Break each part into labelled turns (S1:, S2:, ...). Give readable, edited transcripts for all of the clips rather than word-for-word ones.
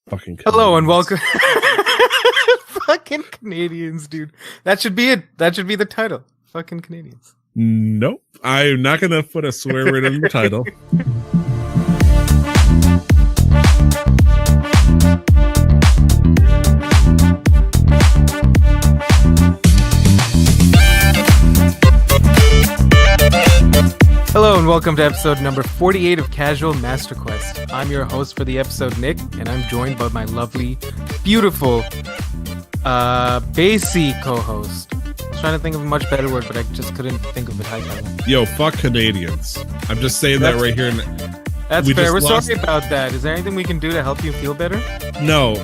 S1: Fucking Canadians.
S2: Hello and welcome. Fucking Canadians, dude. That should be it. That should be the title. Fucking Canadians.
S1: Nope. I'm not going to put a swear word in the title.
S2: Hello and welcome to episode number 48 of Casual Master Quest. I'm your host for the episode, Nick, and I'm joined by my lovely, beautiful, bassy co-host. I was trying to think of a much better word, but I just couldn't think of it. Hi, Tyler.
S1: Yo, fuck Canadians. I'm just saying that right here.
S2: That's fair. We're sorry about that. Is there anything we can do to help you feel better?
S1: No,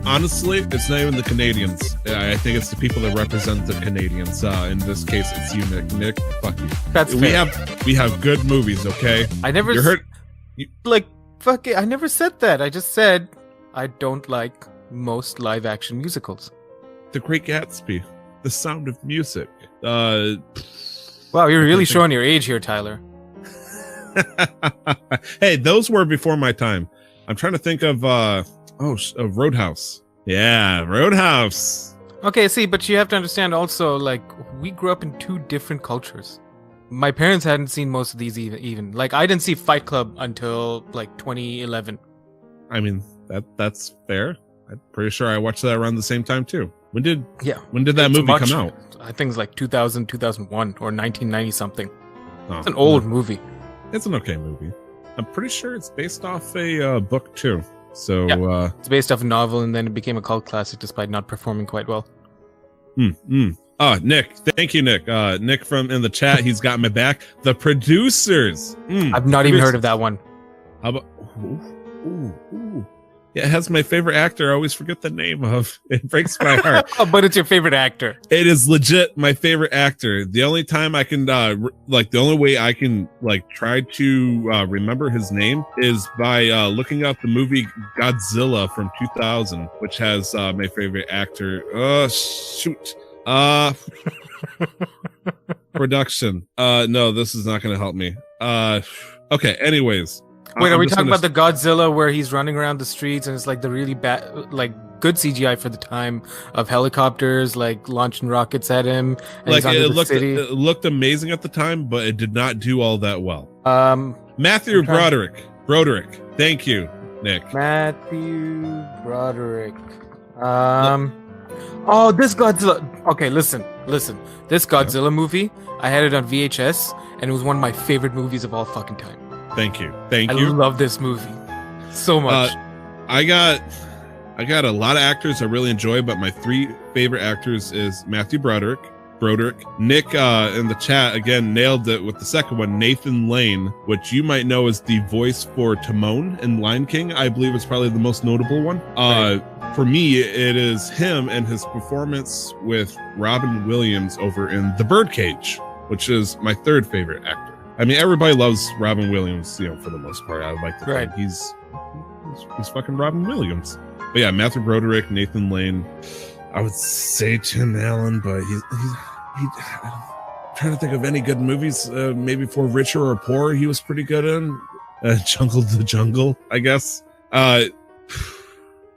S1: honestly, it's not even the Canadians. I think it's the people that represent the Canadians. In this case, it's you, Nick. Nick, fuck you.
S2: That's fair.
S1: We have good movies, okay?
S2: I never fuck it. I never said that. I just said I don't like most live action musicals.
S1: The Great Gatsby, The Sound of Music.
S2: Wow, you're really showing your age here, Tyler.
S1: Hey, those were before my time. I'm trying to think of Roadhouse. Yeah, Roadhouse.
S2: Okay, see, but you have to understand also, like, we grew up in two different cultures. My parents hadn't seen most of these even. Like, I didn't see Fight Club until like 2011.
S1: I mean, that's fair. I'm pretty sure I watched that around the same time too. When did that movie come out?
S2: I think it's like 2000, 2001 or 1990 something.
S1: Oh,
S2: it's an old movie.
S1: It's an okay movie. I'm pretty sure it's based off a book too. So
S2: yeah, it's based off a novel, and then it became a cult classic despite not performing quite well.
S1: Nick, thank you, Nick. Nick from in the chat, he's got my back. The Producers.
S2: I've not even heard of that one.
S1: How about? Ooh. Yeah, it has my favorite actor. I always forget the name of. It breaks my heart.
S2: But it's your favorite actor.
S1: It is legit my favorite actor. The only time I can the only way I can try to remember his name is by looking up the movie Godzilla from 2000, which has my favorite actor. Production. No, this is not going to help me. Okay. Anyways.
S2: Wait, are we talking about the Godzilla where he's running around the streets and it's like the really bad, good CGI for the time of helicopters launching rockets at him? And
S1: it looked amazing at the time, but it did not do all that well. Matthew Broderick. Thank you, Nick.
S2: Matthew Broderick. Oh, this Godzilla. Okay, listen. This Godzilla movie, I had it on VHS, and it was one of my favorite movies of all fucking time.
S1: Thank you.
S2: I love this movie so much.
S1: I got a lot of actors I really enjoy, but my three favorite actors is Matthew Broderick. Nick in the chat again nailed it with the second one, Nathan Lane, which you might know as the voice for Timon in Lion King. I believe it's probably the most notable one.
S2: Right.
S1: For me, it is him and his performance with Robin Williams over in The Birdcage, which is my third favorite actor. I mean, everybody loves Robin Williams, for the most part. I would like to think he's fucking Robin Williams. But yeah, Matthew Broderick, Nathan Lane. I would say Tim Allen, but I'm trying to think of any good movies. Maybe For Richer or Poor, he was pretty good in. Jungle to Jungle, I guess. I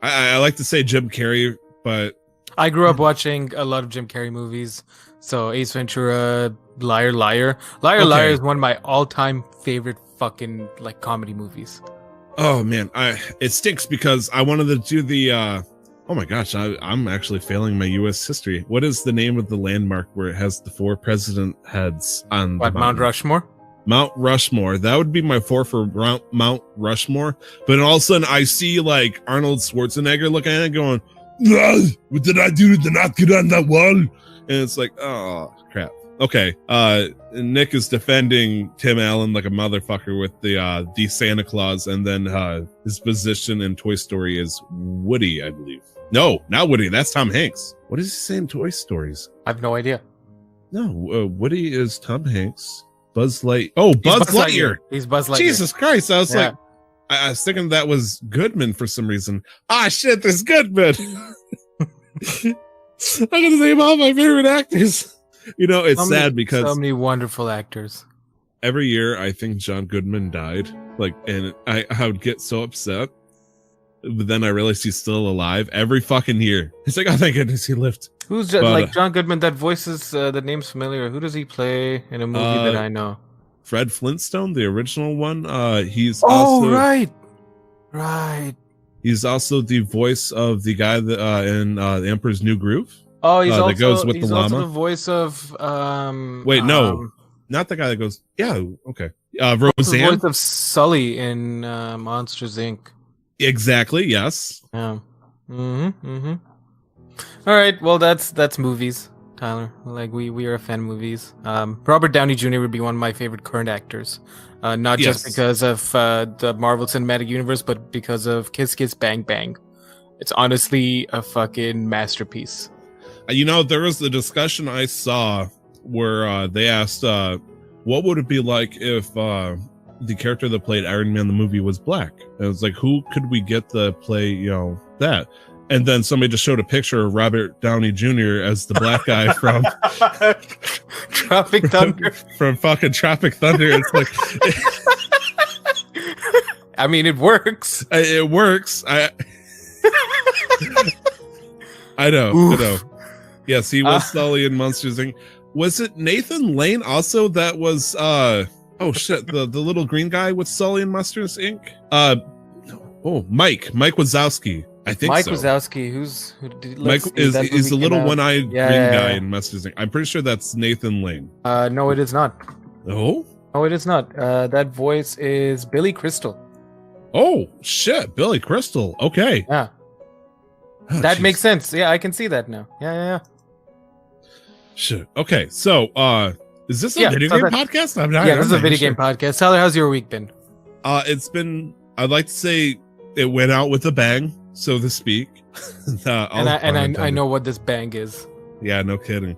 S1: like to say Jim Carrey, but
S2: I grew up watching a lot of Jim Carrey movies. So Ace Ventura, Liar Liar is one of my all-time favorite fucking comedy movies.
S1: Oh man, it stinks because I wanted to do the oh my gosh, I'm actually failing my US history. What is the name of the landmark where it has the 4 president heads on
S2: Mount Rushmore?
S1: Mount Rushmore. That would be my 4 for Mount Rushmore. But all of a sudden I see Arnold Schwarzenegger looking at it going, what did I do to not get on that wall? And it's like, oh crap. Okay. Nick is defending Tim Allen like a motherfucker with the Santa Claus, and then his position in Toy Story is Woody, I believe. No, not Woody. That's Tom Hanks. What does he say in Toy Stories?
S2: I have no idea.
S1: No, Woody is Tom Hanks. Buzz Lightyear. Oh, Buzz Lightyear.
S2: He's Buzz Lightyear.
S1: Jesus Christ. I was like, I was thinking that was Goodman for some reason. Ah, shit, there's Goodman. I'm gonna name all my favorite actors. It's sad because
S2: so many wonderful actors.
S1: Every year I think John Goodman died, and I would get so upset. but then I realized he's still alive every fucking year. It's like, oh, thank goodness he lived.
S2: Who's John Goodman? That voice is the name's familiar. Who does he play in a movie that I know?
S1: Fred Flintstone, the original one. He's
S2: right.
S1: He's also the voice of the guy that in The Emperor's New Groove.
S2: Oh, he's
S1: that goes with the llama.
S2: also the voice of
S1: Wait, no, not the guy that goes. Yeah, okay. Roseanne,
S2: the voice of Sully in Monsters Inc.
S1: Exactly. Yes.
S2: Yeah. Mm-hmm. All right. Well, that's movies, Tyler. Like we are a fan of movies. Robert Downey Jr. would be one of my favorite current actors. Not just because of the Marvel Cinematic Universe, but because of Kiss Kiss Bang Bang. It's honestly a fucking masterpiece.
S1: There was the discussion I saw where they asked, what would it be like if the character that played Iron Man in the movie was black? And it was like, who could we get to play, that? And then somebody just showed a picture of Robert Downey Jr. as the black guy from
S2: Tropic Thunder.
S1: From fucking Tropic Thunder. It's like,
S2: I mean, it works.
S1: It works. I know.
S2: Oof.
S1: I know. Yes, he was Sully in Monsters Inc. Was it Nathan Lane also that was the little green guy with Sully in Monsters Inc? Mike Wazowski. I think
S2: Mike
S1: so.
S2: Wazowski,
S1: Mike is the little one-eyed green guy in Monsters Inc. I'm pretty sure that's Nathan Lane.
S2: No, it is not.
S1: Oh?
S2: No, it is not. That voice is Billy Crystal.
S1: Oh, shit. Billy Crystal. Okay.
S2: Yeah. Oh, that makes sense. Yeah, I can see that now. Yeah.
S1: Shit. Okay, so is this a video game podcast?
S2: This is a video game podcast. Tyler, how's your week been?
S1: It's been, I'd like to say it went out with a bang, so to speak.
S2: I know what this bang is.
S1: Yeah, no kidding.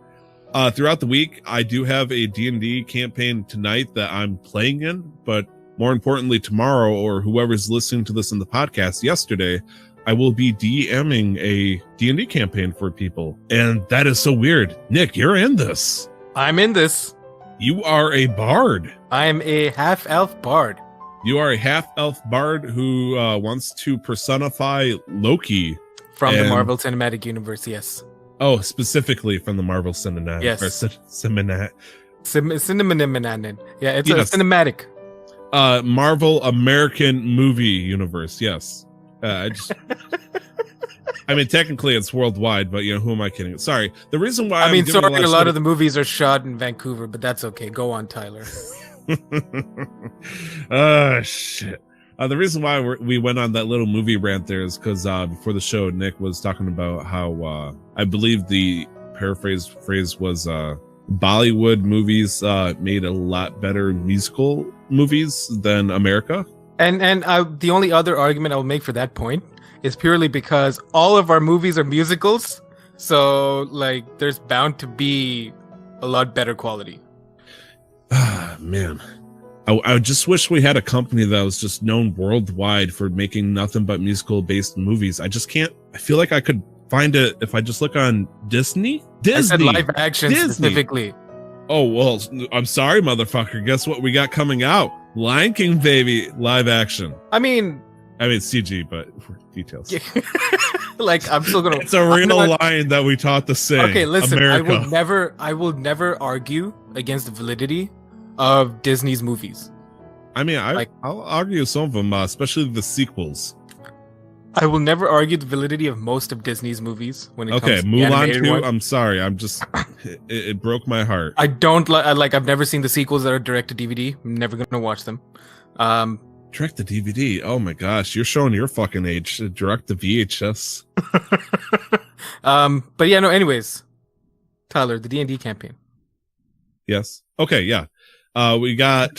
S1: Throughout the week, I do have a D&D campaign tonight that I'm playing in, but more importantly, tomorrow, or whoever's listening to this in the podcast yesterday, I will be DMing a D&D campaign for people. And that is so weird. Nick, you're in this.
S2: I'm in this.
S1: You are a bard.
S2: I am a half-elf bard.
S1: You are a half-elf bard who wants to personify Loki.
S2: From the Marvel Cinematic Universe, yes.
S1: Oh, specifically from the Marvel Cinematic.
S2: Yes.
S1: Cinematic.
S2: Yeah, it's a cinematic.
S1: Marvel American movie universe, yes. I mean, technically it's worldwide, but who am I kidding? Sorry. The reason why
S2: a lot of the movies are shot in Vancouver, but that's okay. Go on, Tyler.
S1: Shit. The reason why we went on that little movie rant there is because before the show, Nick was talking about how I believe the paraphrase phrase was Bollywood movies made a lot better musical movies than America. And
S2: the only other argument I will make for that point is purely because all of our movies are musicals, so there's bound to be a lot better quality.
S1: Ah, man. I just wish we had a company that was just known worldwide for making nothing but musical-based movies. I just can't. I feel like I could find it if I just look on Disney.
S2: I said live action specifically.
S1: Oh, well, I'm sorry, motherfucker. Guess what we got coming out? Lion King, baby, live action. I mean CG, but for details.
S2: I'm still gonna.
S1: It's a real lion that we taught to sing.
S2: Okay, listen.
S1: America.
S2: I will never argue against the validity of Disney's movies.
S1: I mean, I'll argue some of them, especially the sequels.
S2: I will never argue the validity of most of Disney's movies when it comes to
S1: Mulan 2. I'm sorry. I'm just it broke my heart.
S2: I don't I've never seen the sequels that are direct to DVD. I'm never gonna watch them.
S1: Direct to DVD. Oh my gosh, you're showing your fucking age. Direct to VHS.
S2: But yeah, no. Anyways, Tyler, the D&D campaign.
S1: Yes. Okay. Yeah. We got.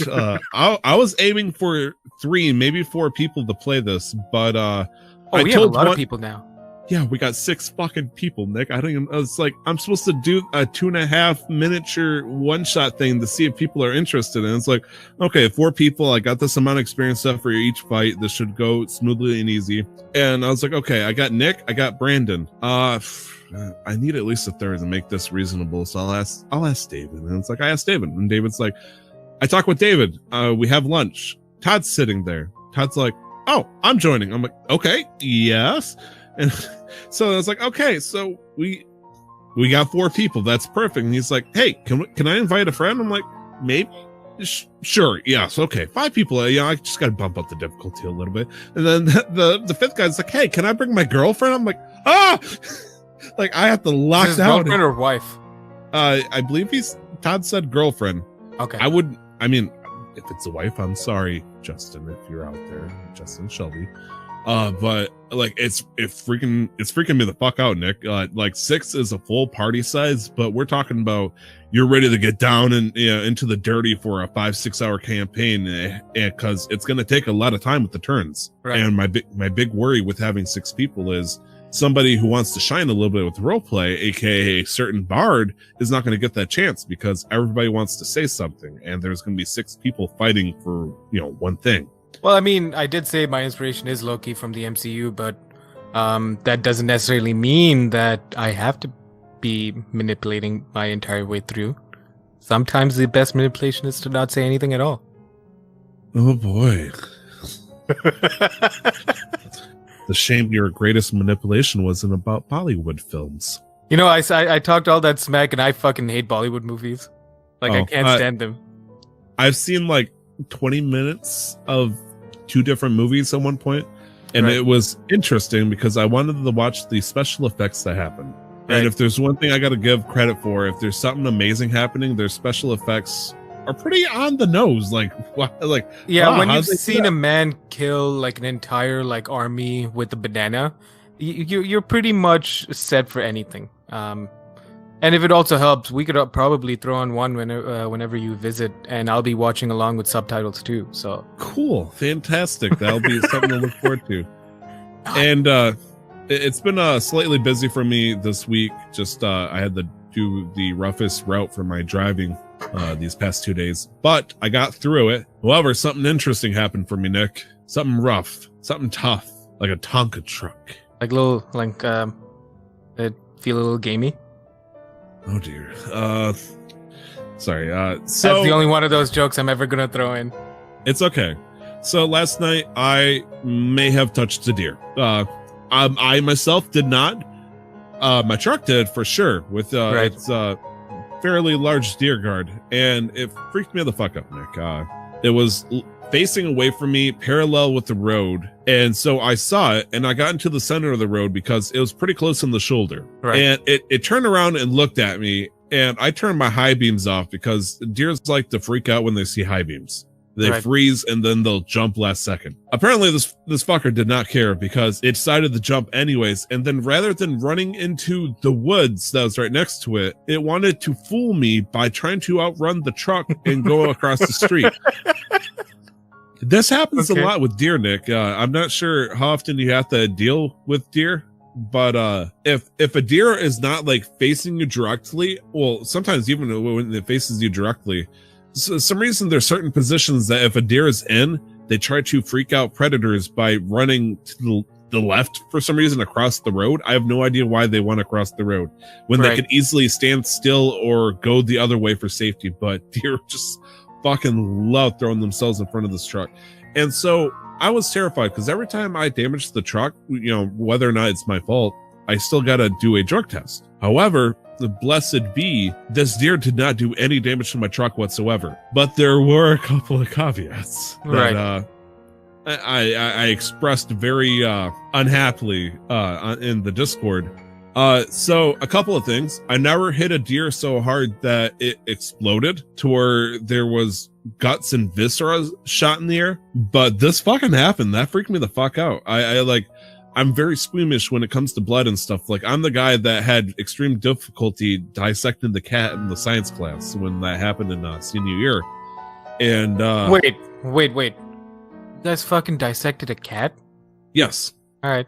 S1: I was aiming for 3, maybe 4 people to play this, but
S2: we have a lot of people now.
S1: Yeah, we got 6 fucking people, Nick. I was like, I'm supposed to do a 2.5 miniature one-shot thing to see if people are interested. And it's like, okay, 4 people. I got this amount of experience stuff for each fight. This should go smoothly and easy. And I was like, okay, I got Nick. I got Brandon. I need at least a third to make this reasonable. So I'll ask David. And it's like, I asked David. And David's like, I talked with David. We have lunch. Todd's sitting there. Todd's like, oh, I'm joining. I'm like, okay, yes. And so I was like, okay, so we got 4 people. That's perfect. And he's like, hey, can I invite a friend? I'm like, maybe. Sure. Yes. Okay. 5 people. I just got to bump up the difficulty a little bit. And then the 5th guy's like, hey, can I bring my girlfriend? I'm like, ah, like I have to lock down.
S2: Girlfriend or wife?
S1: I believe Todd said girlfriend.
S2: Okay.
S1: I mean, if it's a wife, I'm sorry, Justin, if you're out there, Justin Shelby. But like it's freaking me the fuck out, Nick. Like 6 is a full party size, but we're talking about you're ready to get down and into the dirty for a 5-6 hour campaign, because it's going to take a lot of time with the turns.
S2: Right.
S1: And my big worry with having 6 people is somebody who wants to shine a little bit with role play, aka a certain bard, is not going to get that chance because everybody wants to say something, and there's going to be 6 people fighting for one thing.
S2: Well, I mean, I did say my inspiration is Loki from the MCU, but that doesn't necessarily mean that I have to be manipulating my entire way through. Sometimes the best manipulation is to not say anything at all.
S1: Oh boy. The shame your greatest manipulation wasn't about Bollywood films.
S2: I talked all that smack, and I fucking hate Bollywood movies. Like, I can't stand them.
S1: I've seen like 20 minutes of 2 different movies at one point, and It was interesting because I wanted to watch the special effects that happened. Right. And if there's one thing I got to give credit for, if there's something amazing happening, their special effects are pretty on the nose. When
S2: you've seen a man kill like an entire like army with a banana, you're pretty much set for anything. And if it also helps, we could probably throw on one whenever you visit, and I'll be watching along with subtitles too. So
S1: cool, fantastic. That'll be something to look forward to. And it's been slightly busy for me this week. Just I had to do the roughest route for my driving these past 2 days, but I got through it. However, something interesting happened for me, Nick. Something rough, something tough, like a Tonka truck.
S2: It feel a little gamey.
S1: Oh dear. Sorry. So
S2: that's the only one of those jokes I'm ever gonna throw in. It's
S1: okay. So last night I may have touched a deer. I myself did not. My truck did for sure with its fairly large deer guard, and it freaked me the fuck up, Nick. It was facing away from me, parallel with the road, and so I saw it, and I got into the center of the road because it was pretty close in the shoulder. Right. And it turned around and looked at me, and I turned my high beams off because deers like to freak out when they see high beams. They freeze and then they'll jump last second. Apparently this fucker did not care because it decided to jump anyways. And then rather than running into the woods that was right next to it, it wanted to fool me by trying to outrun the truck and go across the street. This happens a lot with deer, Nick. I'm not sure how often you have to deal with deer, but if a deer is not like facing you directly, well, sometimes even when it faces you directly, so some reason there's certain positions that if a deer is in, they try to freak out predators by running to the left for some reason across the road. I have no idea why they want to cross the road when they could easily stand still or go the other way for safety. But deer just fucking love throwing themselves in front of this truck. And so I was terrified because every time I damaged the truck, whether or not it's my fault, I still got to do a drug test. However, the blessed be, this deer did not do any damage to my truck whatsoever. But there were a couple of caveats that I expressed very unhappily in the Discord. So a couple of things. I never hit a deer so hard that it exploded to where there was guts and viscera shot in the air. But this fucking happened. That freaked me the fuck out. I'm very squeamish when it comes to blood and stuff. Like, I'm the guy that had extreme difficulty dissecting the cat in the science class when that happened in senior year. And
S2: wait. You guys fucking dissected a cat?
S1: Yes.
S2: All right.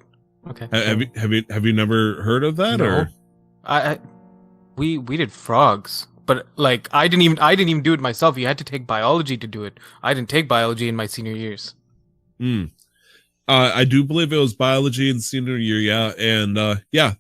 S2: Okay.
S1: Have you never heard of that?
S2: No. Or we did frogs, but like I didn't even do it myself. You had to take biology to do it. I didn't take biology in my senior years.
S1: I do believe it was biology in senior year, yeah. And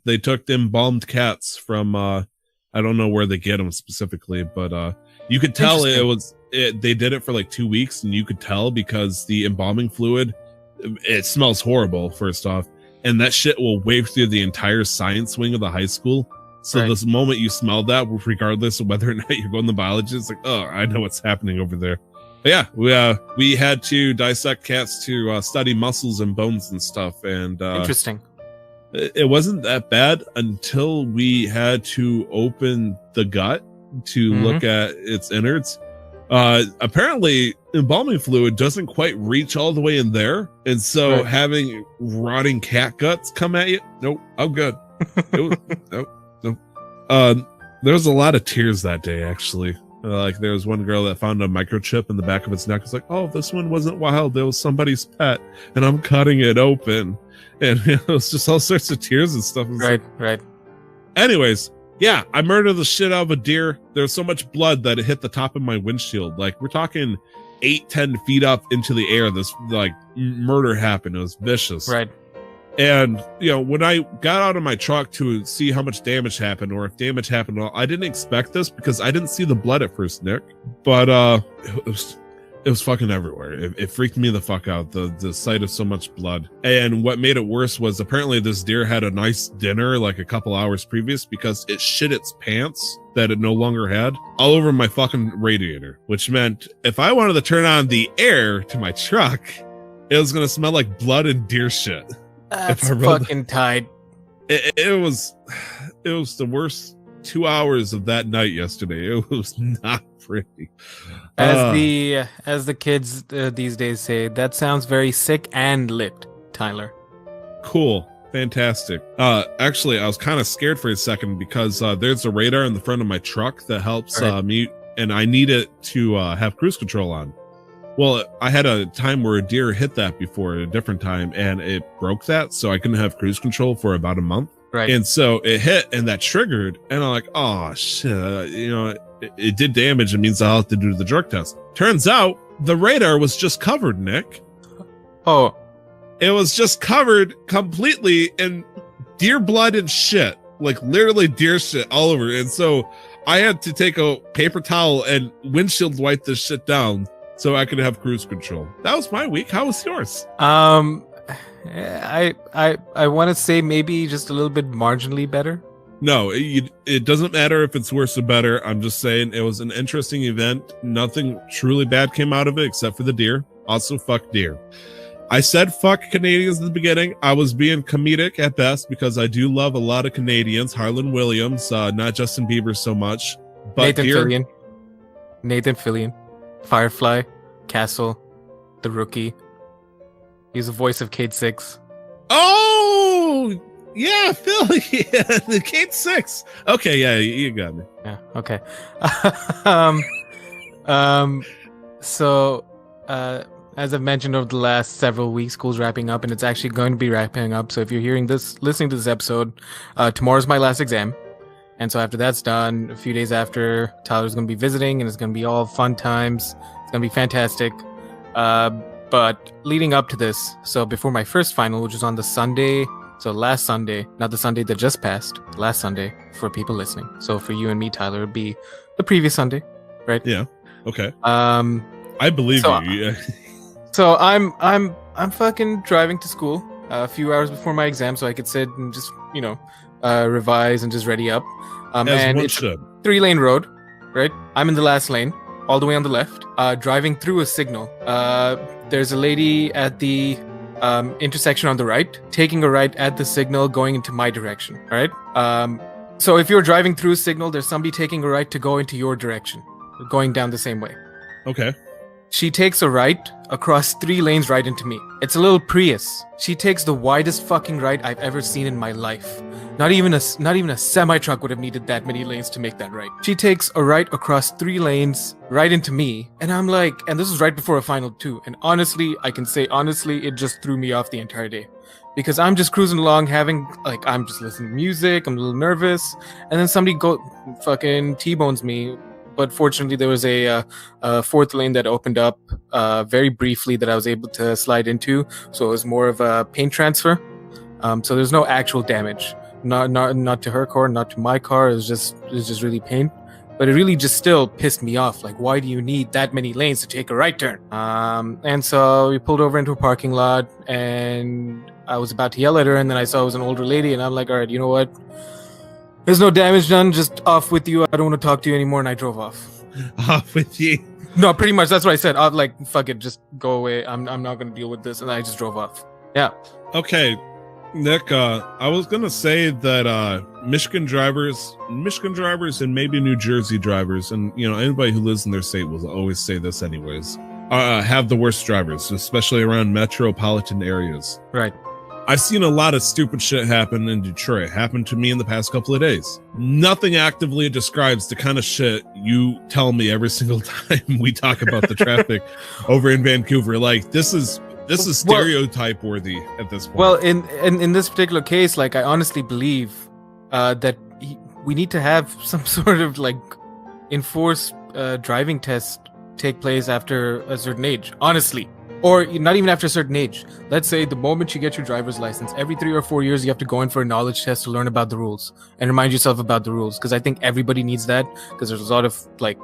S1: they took embalmed cats from I don't know where they get them specifically, but you could tell they did it for like 2 weeks, and you could tell because the embalming fluid it smells horrible, first off, and that shit will wave through the entire science wing of the high school. So this moment you smell that, regardless of whether or not you're going to biology, it's like, oh, I know what's happening over there. But yeah, we had to dissect cats to study muscles and bones and stuff, and
S2: interesting.
S1: It wasn't that bad until we had to open the gut to look at its innards. Apparently embalming fluid doesn't quite reach all the way in there, and so having rotting cat guts come at you, nope, I'm good. Nope. There was a lot of tears that day, actually. Like, there was one girl that found a microchip in the back of its neck. It's like, oh, this one wasn't wild, it was somebody's pet, and I'm cutting it open, and it was just all sorts of tears and stuff.
S2: Right.
S1: Anyways, yeah, I murdered the shit out of a deer. There was so much blood that it hit the top of my windshield. Like, we're talking 8-10 feet up into the air. This like murder happened. It was vicious.
S2: Right.
S1: And when I got out of my truck to see how much damage happened, or if damage happened at all, I didn't expect this because I didn't see the blood at first, Nick. But it was fucking everywhere. It freaked me the fuck out, the sight of so much blood. And what made it worse was apparently this deer had a nice dinner like a couple hours previous, because it shit its pants that it no longer had all over my fucking radiator, which meant if I wanted to turn on the air to my truck, it was gonna smell like blood and deer shit.
S2: That's fucking tight.
S1: It was the worst 2 hours of that night yesterday. It was not pretty.
S2: As the kids these days say, that sounds very sick and lit, Tyler.
S1: Cool. Fantastic. Actually, I was kind of scared for a second because there's a radar in the front of my truck that helps mute, and I need it to have cruise control on. Well, I had a time where a deer hit that before at a different time, and it broke that, so I couldn't have cruise control for about a month.
S2: Right.
S1: And so it hit, and that triggered, and I'm like, oh, shit, it did damage. It means I'll have to do the drug test. Turns out the radar was just covered, Nick.
S2: Oh.
S1: It was just covered completely in deer blood and shit. Like, literally deer shit all over. And so I had to take a paper towel and windshield wipe this shit down so I could have cruise control. That was my week. How was yours?
S2: I want to say maybe just a little bit marginally better.
S1: No, it doesn't matter if it's worse or better. I'm just saying it was an interesting event. Nothing truly bad came out of it except for the deer. Also, fuck deer. I said fuck Canadians in the beginning. I was being comedic at best because I do love a lot of Canadians. Harlan Williams, not Justin Bieber so much. But
S2: Nathan Fillion. Firefly, Castle, The Rookie. He's the voice of Kate 6.
S1: Oh, yeah, Philly. The Kate 6. Okay, yeah, you got me.
S2: Yeah, okay. So, as I've mentioned over the last several weeks, school's wrapping up, and it's actually going to be wrapping up. So if you're listening to this episode, tomorrow's my last exam. And so after that's done, a few days after, Tyler's going to be visiting, and it's going to be all fun times. It's going to be fantastic. But leading up to this, so before my first final, which was on the Sunday, so last Sunday, not the Sunday that just passed, last Sunday for people listening. So for you and me, Tyler, it'd be the previous Sunday, right?
S1: Yeah. Okay. I believe you. Yeah.
S2: So I'm fucking driving to school a few hours before my exam, so I could sit and just revise and just ready up. And it's a 3-lane road, right? I'm in the last lane, all the way on the left, driving through a signal. There's a lady at the intersection on the right, taking a right at the signal, going into my direction, all right? So if you're driving through a signal, there's somebody taking a right to go into your direction, going down the same way.
S1: Okay.
S2: She takes a right across 3 lanes right into me. It's a little Prius. She takes the widest fucking right I've ever seen in my life. Not even a semi-truck would have needed that many lanes to make that right. She takes a right across 3 lanes right into me, and I'm like, and this was right before a final 2. And honestly, I can say honestly, it just threw me off the entire day. Because I'm just cruising along, I'm just listening to music, I'm a little nervous, and then somebody fucking T-bones me. But fortunately, there was a 4th lane that opened up very briefly that I was able to slide into. So it was more of a paint transfer. So there's no actual damage, not to her car, not to my car. It was just really paint. but it really just still pissed me off. Like, why do you need that many lanes to take a right turn? And so we pulled over into a parking lot, and I was about to yell at her, and then I saw it was an older lady, and I'm like, all right, you know what? There's no damage done, just off with you. I don't want to talk to you anymore, and I drove off.
S1: Off with you?
S2: No, pretty much, that's what I said. I was like, fuck it, just go away. I'm not going to deal with this, and I just drove off. Yeah.
S1: Okay, Nick, I was gonna say that Michigan drivers and maybe New Jersey drivers, and anybody who lives in their state will always say this anyways, have the worst drivers, especially around metropolitan areas.
S2: Right.
S1: I've seen a lot of stupid shit happen in Detroit. Happened to me in the past couple of days. Nothing actively describes the kind of shit you tell me every single time we talk about the traffic over in Vancouver. Like, this is stereotype worthy at this point.
S2: Well, in this particular case, like, I honestly believe that we need to have some sort of like enforced driving test take place after a certain age. Honestly. Or not even after a certain age. Let's say the moment you get your driver's license, every 3 or 4 years, you have to go in for a knowledge test to learn about the rules and remind yourself about the rules. Because I think everybody needs that, because there's a lot of like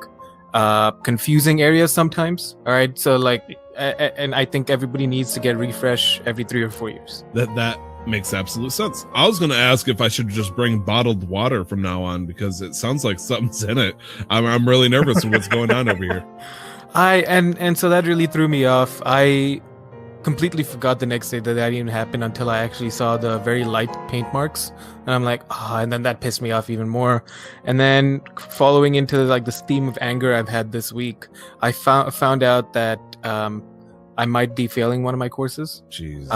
S2: confusing areas sometimes. All right. So like, and I think everybody needs to get refresh every 3 or 4 years.
S1: That makes absolute sense. I was going to ask if I should just bring bottled water from now on, because it sounds like something's in it. I'm really nervous with what's going on over here.
S2: And so that really threw me off. I completely forgot the next day that even happened until I actually saw the very light paint marks, and I'm like, and then that pissed me off even more. And then following into like this theme of anger I've had this week, I found out that I might be failing one of my courses.
S1: Jeez.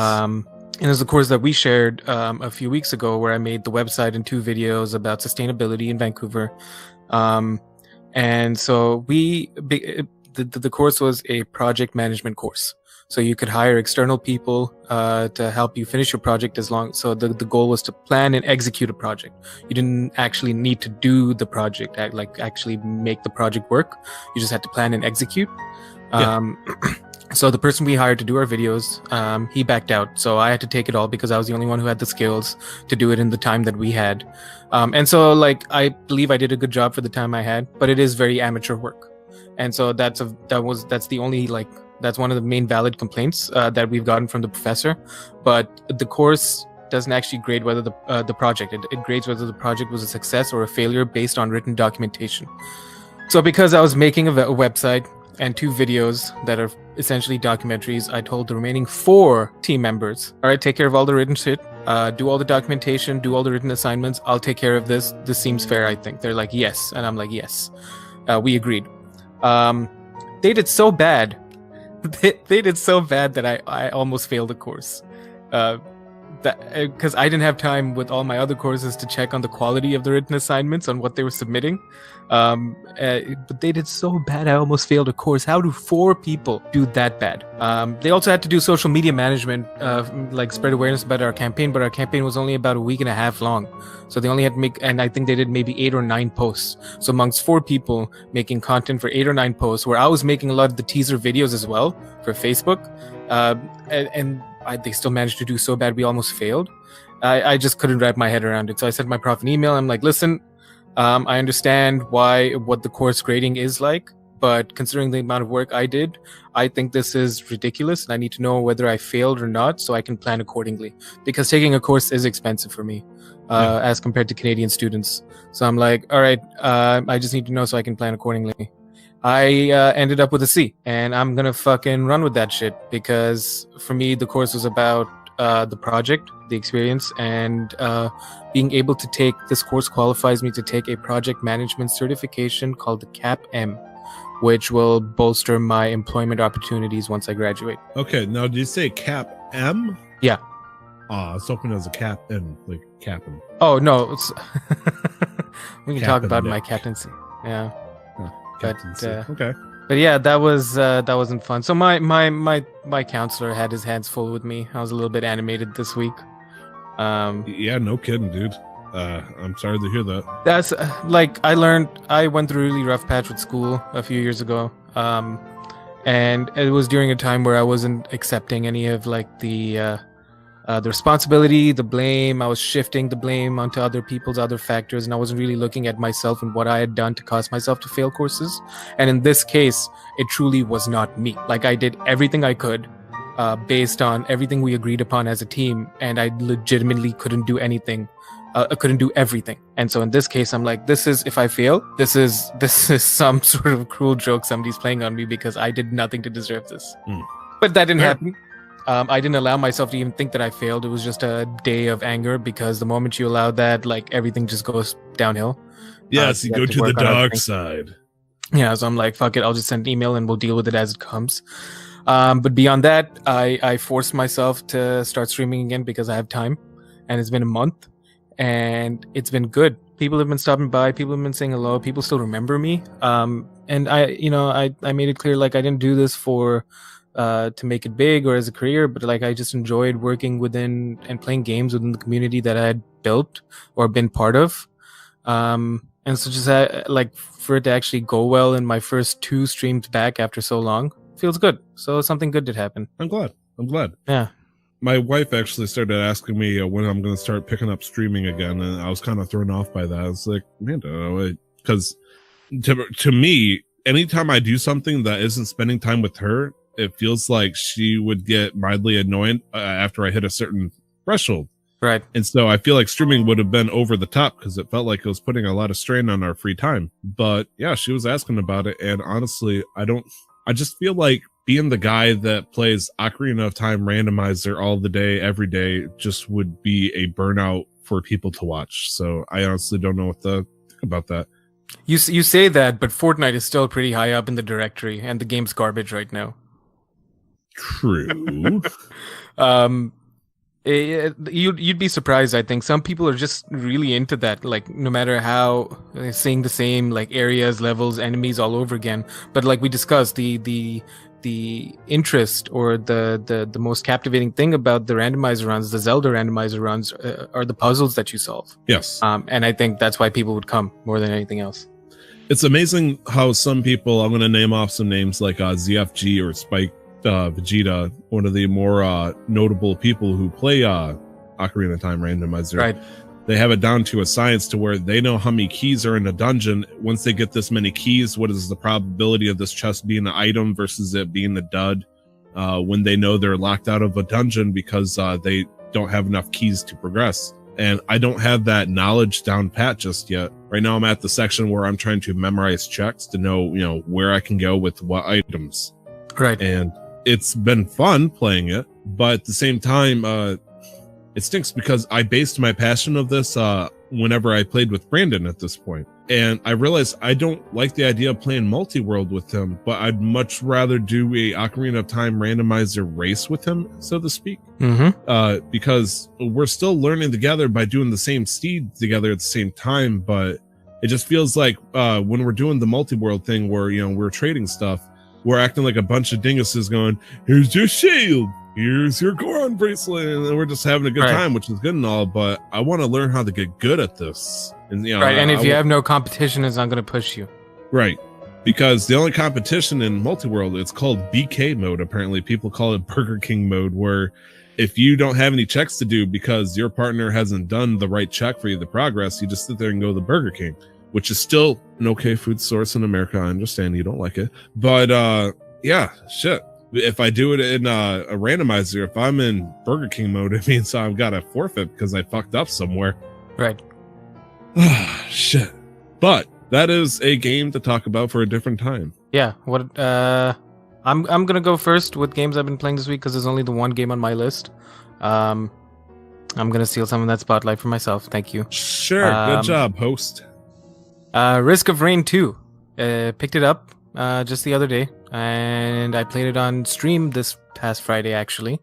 S2: And there's a course that we shared a few weeks ago where I made the website and 2 videos about sustainability in Vancouver. And so the course was a project management course. So you could hire external people to help you finish your project so the goal was to plan and execute a project. You didn't actually need to do the project, like actually make the project work. You just had to plan and execute. Yeah. So the person we hired to do our videos, he backed out. So I had to take it all because I was the only one who had the skills to do it in the time that we had. And so like, I believe I did a good job for the time I had, but it is very amateur work. And so that's one of the main valid complaints that we've gotten from the professor. But the course doesn't actually grade whether the project, it grades whether the project was a success or a failure based on written documentation. So because I was making a website and 2 videos that are essentially documentaries, I told the remaining 4 team members, all right, take care of all the written shit, do all the documentation, do all the written assignments. I'll take care of this. This seems fair, I think. They're like, yes. And I'm like, yes. We agreed. They did so bad. They did so bad that I almost failed the course. Because I didn't have time with all my other courses to check on the quality of the written assignments on what they were submitting. But they did so bad I almost failed a course. How do 4 people do that bad? They also had to do social media management, like spread awareness about our campaign, but our campaign was only about a week and a half long. So they only had to make, and I think they did maybe 8 or 9 posts. So amongst 4 people making content for 8 or 9 posts, where I was making a lot of the teaser videos as well for Facebook, they still managed to do so bad we almost failed. I just couldn't wrap my head around it. So I sent my prof an email. I'm like, listen, I understand what the course grading is like, but considering the amount of work I did, I think this is ridiculous, and I need to know whether I failed or not so I can plan accordingly. Because taking a course is expensive for me, as compared to Canadian students. So I'm like, all right, I just need to know so I can plan accordingly. I ended up with a C, and I'm gonna fucking run with that shit, because for me the course was about the project, the experience, and being able to take this course qualifies me to take a project management certification called the CAP-M, which will bolster my employment opportunities once I graduate.
S1: Okay, now did you say CAP-M?
S2: Yeah.
S1: I was hoping it was a CAP-M, like Captain.
S2: Oh no, we can talk about my captaincy. Yeah.
S1: Okay.
S2: But yeah, that wasn't fun. So my counselor had his hands full with me. I was a little bit animated this week.
S1: Yeah, no kidding, dude. I'm sorry to hear that.
S2: That's I went through a really rough patch with school a few years ago. And it was during a time where I wasn't accepting any of like the the responsibility, the blame. I was shifting the blame onto other people's other factors, and I wasn't really looking at myself and what I had done to cause myself to fail courses. And in this case, it truly was not me. Like, I did everything I could based on everything we agreed upon as a team, and I legitimately couldn't do anything. I couldn't do everything. And so in this case, I'm like, this is, if I fail, this is some sort of cruel joke somebody's playing on me because I did nothing to deserve this. But that didn't happen. I didn't allow myself to even think that I failed. It was just a day of anger, because the moment you allow that, like, everything just goes downhill.
S1: Yes, you go to the dark side.
S2: Yeah, so I'm like, fuck it, I'll just send an email and we'll deal with it as it comes. But beyond that, I forced myself to start streaming again because I have time, and it's been a month. And it's been good. People have been stopping by. People have been saying hello. People still remember me. And I made it clear, like, I didn't do this for to make it big or as a career, but like, I just enjoyed working within and playing games within the community that I had built or been part of. And so just like, for it to actually go well in my first 2 streams back after so long feels good. So something good did happen.
S1: I'm glad.
S2: Yeah.
S1: My wife actually started asking me when I'm going to start picking up streaming again, and I was kind of thrown off by that. I was like, man, because to me, anytime I do something that isn't spending time with her, it feels like she would get mildly annoyed after I hit a certain threshold.
S2: Right. And
S1: so I feel like streaming would have been over the top because it felt like it was putting a lot of strain on our free time. But yeah, she was asking about it, and honestly, I just feel like being the guy that plays Ocarina of Time randomizer all the day, every day, just would be a burnout for people to watch. So I honestly don't know what to think about that.
S2: You say that, but Fortnite is still pretty high up in the directory, and the game's garbage right now.
S1: True.
S2: You'd be surprised. I think some people are just really into that. Like, no matter how they're seeing the same like areas, levels, enemies all over again. But like we discussed, the interest or the most captivating thing about the randomizer runs, the Zelda randomizer runs, are the puzzles that you solve.
S1: Yes.
S2: And I think that's why people would come more than anything else.
S1: It's amazing how some people, I'm going to name off some names like ZFG or Spike Vegeta, one of the more notable people who play Ocarina of Time randomizer.
S2: Right.
S1: They have it down to a science to where they know how many keys are in a dungeon. Once they get this many keys, what is the probability of this chest being an item versus it being a dud? When they know they're locked out of a dungeon because they don't have enough keys to progress. And I don't have that knowledge down pat just yet. Right now I'm at the section where I'm trying to memorize checks to know, where I can go with what items.
S2: Right.
S1: And it's been fun playing it, but at the same time, it stinks because I based my passion of this whenever I played with Brandon at this point. And I realized I don't like the idea of playing multi-world with him, but I'd much rather do a Ocarina of Time randomizer race with him, so to speak.
S2: Mm-hmm.
S1: Because we're still learning together by doing the same steed together at the same time, but it just feels like when we're doing the multi-world thing where, we're trading stuff, we're acting like a bunch of dinguses going, here's your shield, here's your Goron bracelet, and we're just having a good time, which is good and all, but I want to learn how to get good at this. And
S2: and if you have no competition, it's not going to push you.
S1: Right. Because the only competition in multi-world, it's called BK mode. Apparently, people call it Burger King mode, where if you don't have any checks to do because your partner hasn't done the right check for you to progress, you just sit there and go to the Burger King, which is still an okay food source in America. I understand you don't like it. But yeah, shit. If I do it in a randomizer, if I'm in Burger King mode, it means I've got to forfeit because I fucked up somewhere.
S2: Right.
S1: Shit. But that is a game to talk about for a different time.
S2: Yeah. What? I'm gonna go first with games I've been playing this week because there's only the one game on my list. I'm gonna steal some of that spotlight for myself. Thank you.
S1: Sure. Good job, host.
S2: Risk of Rain 2. Picked it up just the other day, and I played it on stream this past Friday, actually.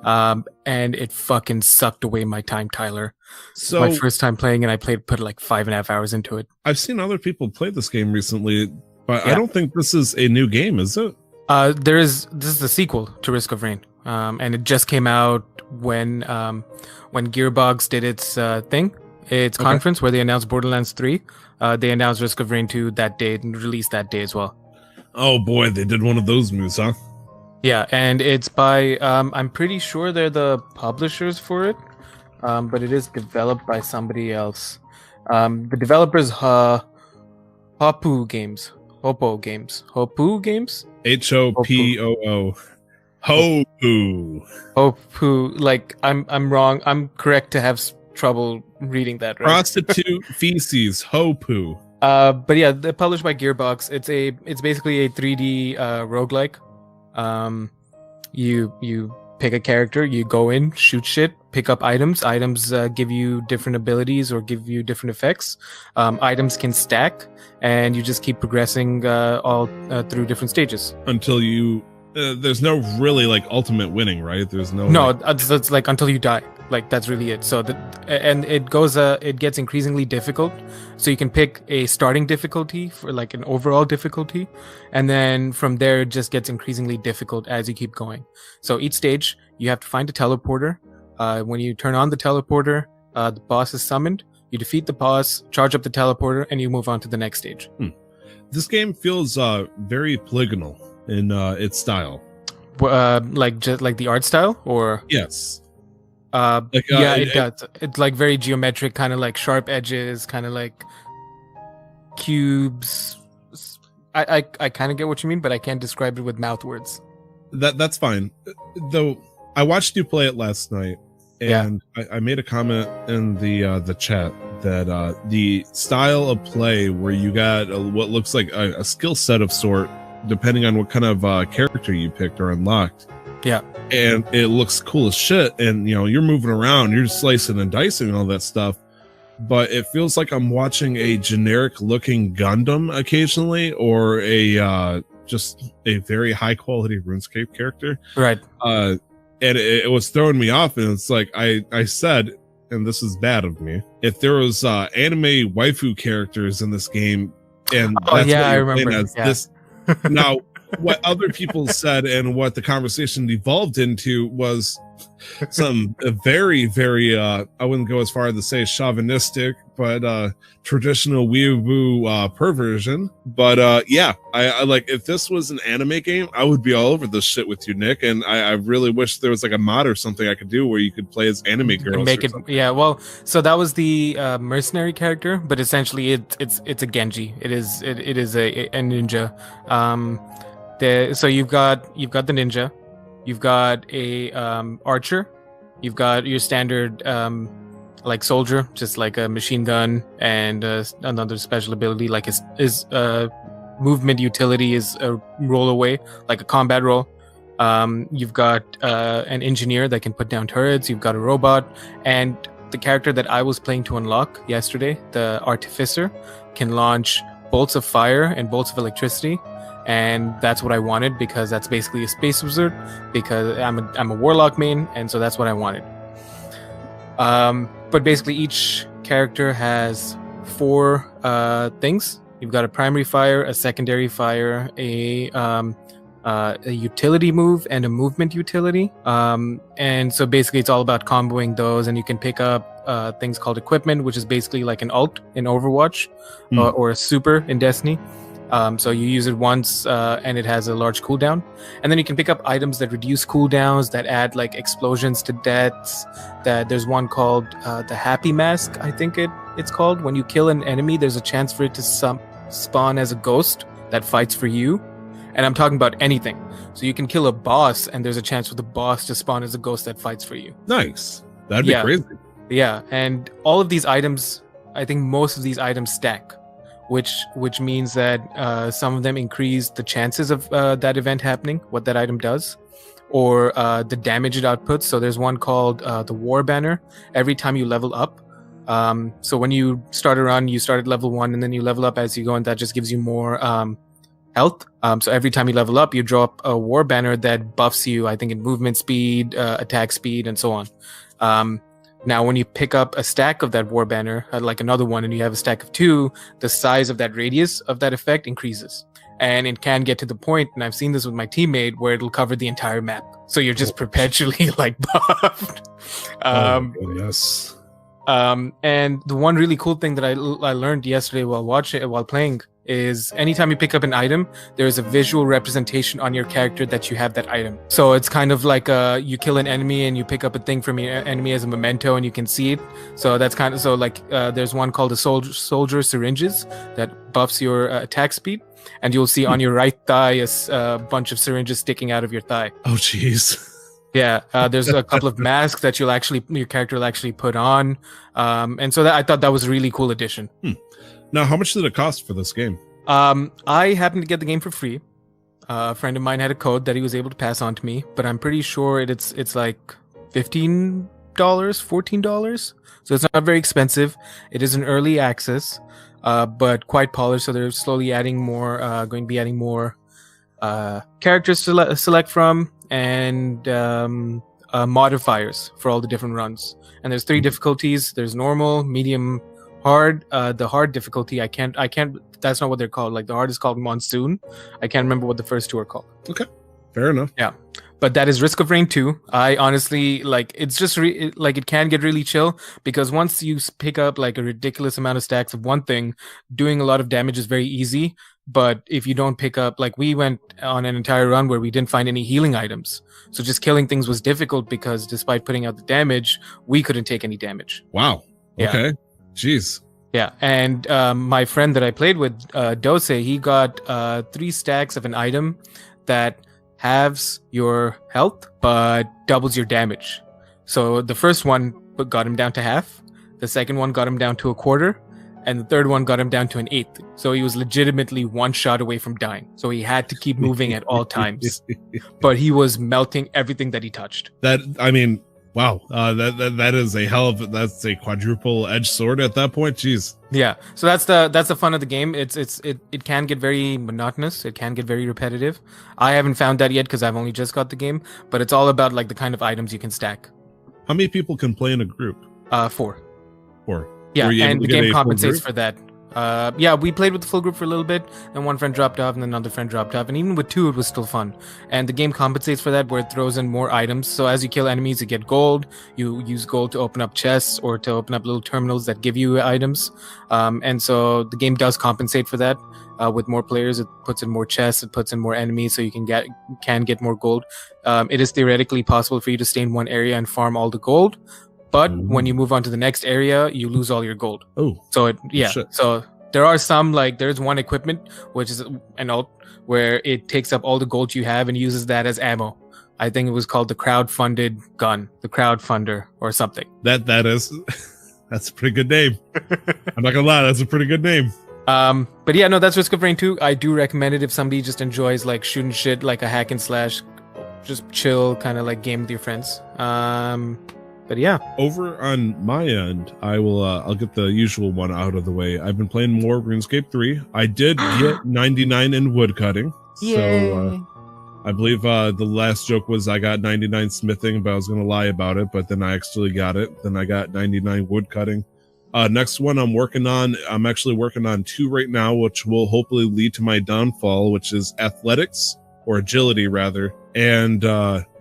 S2: And it fucking sucked away my time, Tyler. So my first time playing, and I put like 5.5 hours into it.
S1: I've seen other people play this game recently, but yeah. I don't think this is a new game, is it?
S2: This is the sequel to Risk of Rain. And it just came out when Gearbox did its conference where they announced Borderlands 3. They announced Risk of Rain 2 that day and released that day as well.
S1: Oh boy, they did one of those moves, huh?
S2: Yeah, and it's by I'm pretty sure they're the publishers for it, but it is developed by somebody else. The developers Hopu Games, Hopu Games, Hopu Games,
S1: Hopoo. Hopu.
S2: Hopu. Like I'm wrong. I'm correct to have trouble reading that, right?
S1: Prostitute feces. Hopu.
S2: But yeah, they're published by Gearbox. It's basically a 3D roguelike. You pick a character, you go in, shoot shit, pick up items. Items give you different abilities or give you different effects. Items can stack, and you just keep progressing all through different stages
S1: Until you there's no really like ultimate winning, right? There's no
S2: it's like until you die. Like that's really it. So and it gets increasingly difficult. So you can pick a starting difficulty for like an overall difficulty, and then from there it just gets increasingly difficult as you keep going. So each stage you have to find a teleporter. When you turn on the teleporter, the boss is summoned. You defeat the boss, charge up the teleporter, and you move on to the next stage.
S1: This game feels very polygonal in its style.
S2: Like just like the art style, or
S1: yes.
S2: Yeah, it does. It's like very geometric, kind of like sharp edges, kind of like cubes. I kind of get what you mean, but I can't describe it with mouth words.
S1: That's fine. Though I watched you play it last night, and I made a comment in the chat that the style of play where you got what looks like a skill set of sort, depending on what kind of character you picked or unlocked.
S2: Yeah.
S1: And it looks cool as shit. And, you know, you're moving around, you're slicing and dicing and all that stuff. But it feels like I'm watching a generic looking Gundam occasionally, or a just a very high quality RuneScape character.
S2: Right.
S1: And it was throwing me off. And it's like I said, and this is bad of me, if there was anime waifu characters in this game, and
S2: I remember.
S1: This now, what other people said and what the conversation evolved into was some very, very I wouldn't go as far as to say chauvinistic, but traditional weeaboo perversion. But yeah, I like, if this was an anime game, I would be all over this shit with you, Nick. And I really wish there was like a mod or something I could do where you could play as anime girls.
S2: Make it, yeah. Well, so that was the mercenary character, but essentially it's a Genji. It is a ninja. So you've got the ninja, you've got a archer, you've got your standard like soldier, just like a machine gun, and another special ability like his movement utility is a roll away, like a combat roll. You've got an engineer that can put down turrets, you've got a robot, and the character that I was playing to unlock yesterday, the artificer, can launch bolts of fire and bolts of electricity. And that's what I wanted, because that's basically a space wizard, because I'm a warlock main, and so that's what I wanted. But basically each character has 4 things. You've got a primary fire, a secondary fire, a utility move, and a movement utility. And so basically it's all about comboing those, and you can pick up things called equipment, which is basically like an ult in Overwatch, or a super in Destiny. So you use it once, and it has a large cooldown. And then you can pick up items that reduce cooldowns, that add like explosions to deaths. That there's one called the Happy Mask, I think it's called. When you kill an enemy, there's a chance for it to spawn as a ghost that fights for you. And I'm talking about anything. So you can kill a boss, and there's a chance for the boss to spawn as a ghost that fights for you.
S1: Nice. That'd be crazy.
S2: Yeah, and all of these items, I think most of these items stack. Which means that some of them increase the chances of that event happening, what that item does, or the damage it outputs. So there's one called the War Banner. Every time you level up, so when you start a run, you start at level 1, and then you level up as you go, and that just gives you more health. So every time you level up, you drop a War Banner that buffs you, I think, in movement speed, attack speed, and so on. Now, when you pick up a stack of that War Banner, like another one, and you have a stack of 2, the size of that radius of that effect increases. And it can get to the point, and I've seen this with my teammate, where it'll cover the entire map. So you're just perpetually like buffed.
S1: Yes.
S2: And the one really cool thing that I learned yesterday while playing, is anytime you pick up an item, there's a visual representation on your character that you have that item. So it's kind of like you kill an enemy and you pick up a thing from your enemy as a memento and you can see it. So that's kind of so like there's one called the soldier syringes that buffs your attack speed, and you'll see on your right thigh a bunch of syringes sticking out of your thigh.
S1: Oh, jeez.
S2: Yeah, there's a couple of masks that your character will actually put on, and so I thought that was a really cool addition.
S1: Now, how much did it cost for this game?
S2: I happened to get the game for free. A friend of mine had a code that he was able to pass on to me, but I'm pretty sure it's like $15, $14. So it's not very expensive. It is an early access, but quite polished. So they're slowly adding more, going to be adding more characters to select from, and modifiers for all the different runs. And there's 3 difficulties. There's normal, medium, hard. The hard difficulty, I can't. That's not what they're called. Like the hard is called Monsoon. I can't remember what the first 2 are called.
S1: Okay, fair enough.
S2: Yeah, but that is Risk of Rain 2. I honestly like. It's just like it can get really chill because once you pick up like a ridiculous amount of stacks of one thing, doing a lot of damage is very easy. But if you don't pick up, like we went on an entire run where we didn't find any healing items. So just killing things was difficult because despite putting out the damage, we couldn't take any damage.
S1: Wow. Okay. Yeah. Jeez.
S2: Yeah. And my friend that I played with, Dose, he got 3 stacks of an item that halves your health but doubles your damage. So the first one got him down to half. The second one got him down to a quarter. And the third one got him down to an 1/8. So he was legitimately 1 shot away from dying. So he had to keep moving at all times. But he was melting everything that he touched.
S1: Wow. That is that's a quadruple edged sword at that point. Jeez.
S2: Yeah. So that's the fun of the game. It can get very monotonous. It can get very repetitive. I haven't found that yet because I've only just got the game. But it's all about like the kind of items you can stack.
S1: How many people can play in a group?
S2: 4.
S1: 4.
S2: Yeah, and the game compensates for that. Yeah, we played with the full group for a little bit, and one friend dropped off, and then another friend dropped off, and even with 2, it was still fun. And the game compensates for that, where it throws in more items. So as you kill enemies, you get gold. You use gold to open up chests or to open up little terminals that give you items. And so the game does compensate for that. With more players, it puts in more chests, it puts in more enemies, so you can get more gold. It is theoretically possible for you to stay in one area and farm all the gold. But when you move on to the next area, you lose all your gold.
S1: Oh.
S2: So so there are some, like there's one equipment, which is an ult, where it takes up all the gold you have and uses that as ammo. I think it was called the crowd-funded gun, the crowdfunder or something.
S1: That's a pretty good name. I'm not gonna lie, that's a pretty good name.
S2: But yeah, no, that's Risk of Rain 2. I do recommend it if somebody just enjoys like shooting shit, like a hack and slash, just chill kind of like game with your friends. But yeah,
S1: over on my end, I'll get the usual one out of the way. I've been playing more RuneScape 3. I did get 99 in woodcutting. So I believe the last joke was I got 99 smithing, but I was going to lie about it, but then I actually got it. Then I got 99 woodcutting. Next one I'm actually working on 2 right now, which will hopefully lead to my downfall, which is athletics, or agility rather, and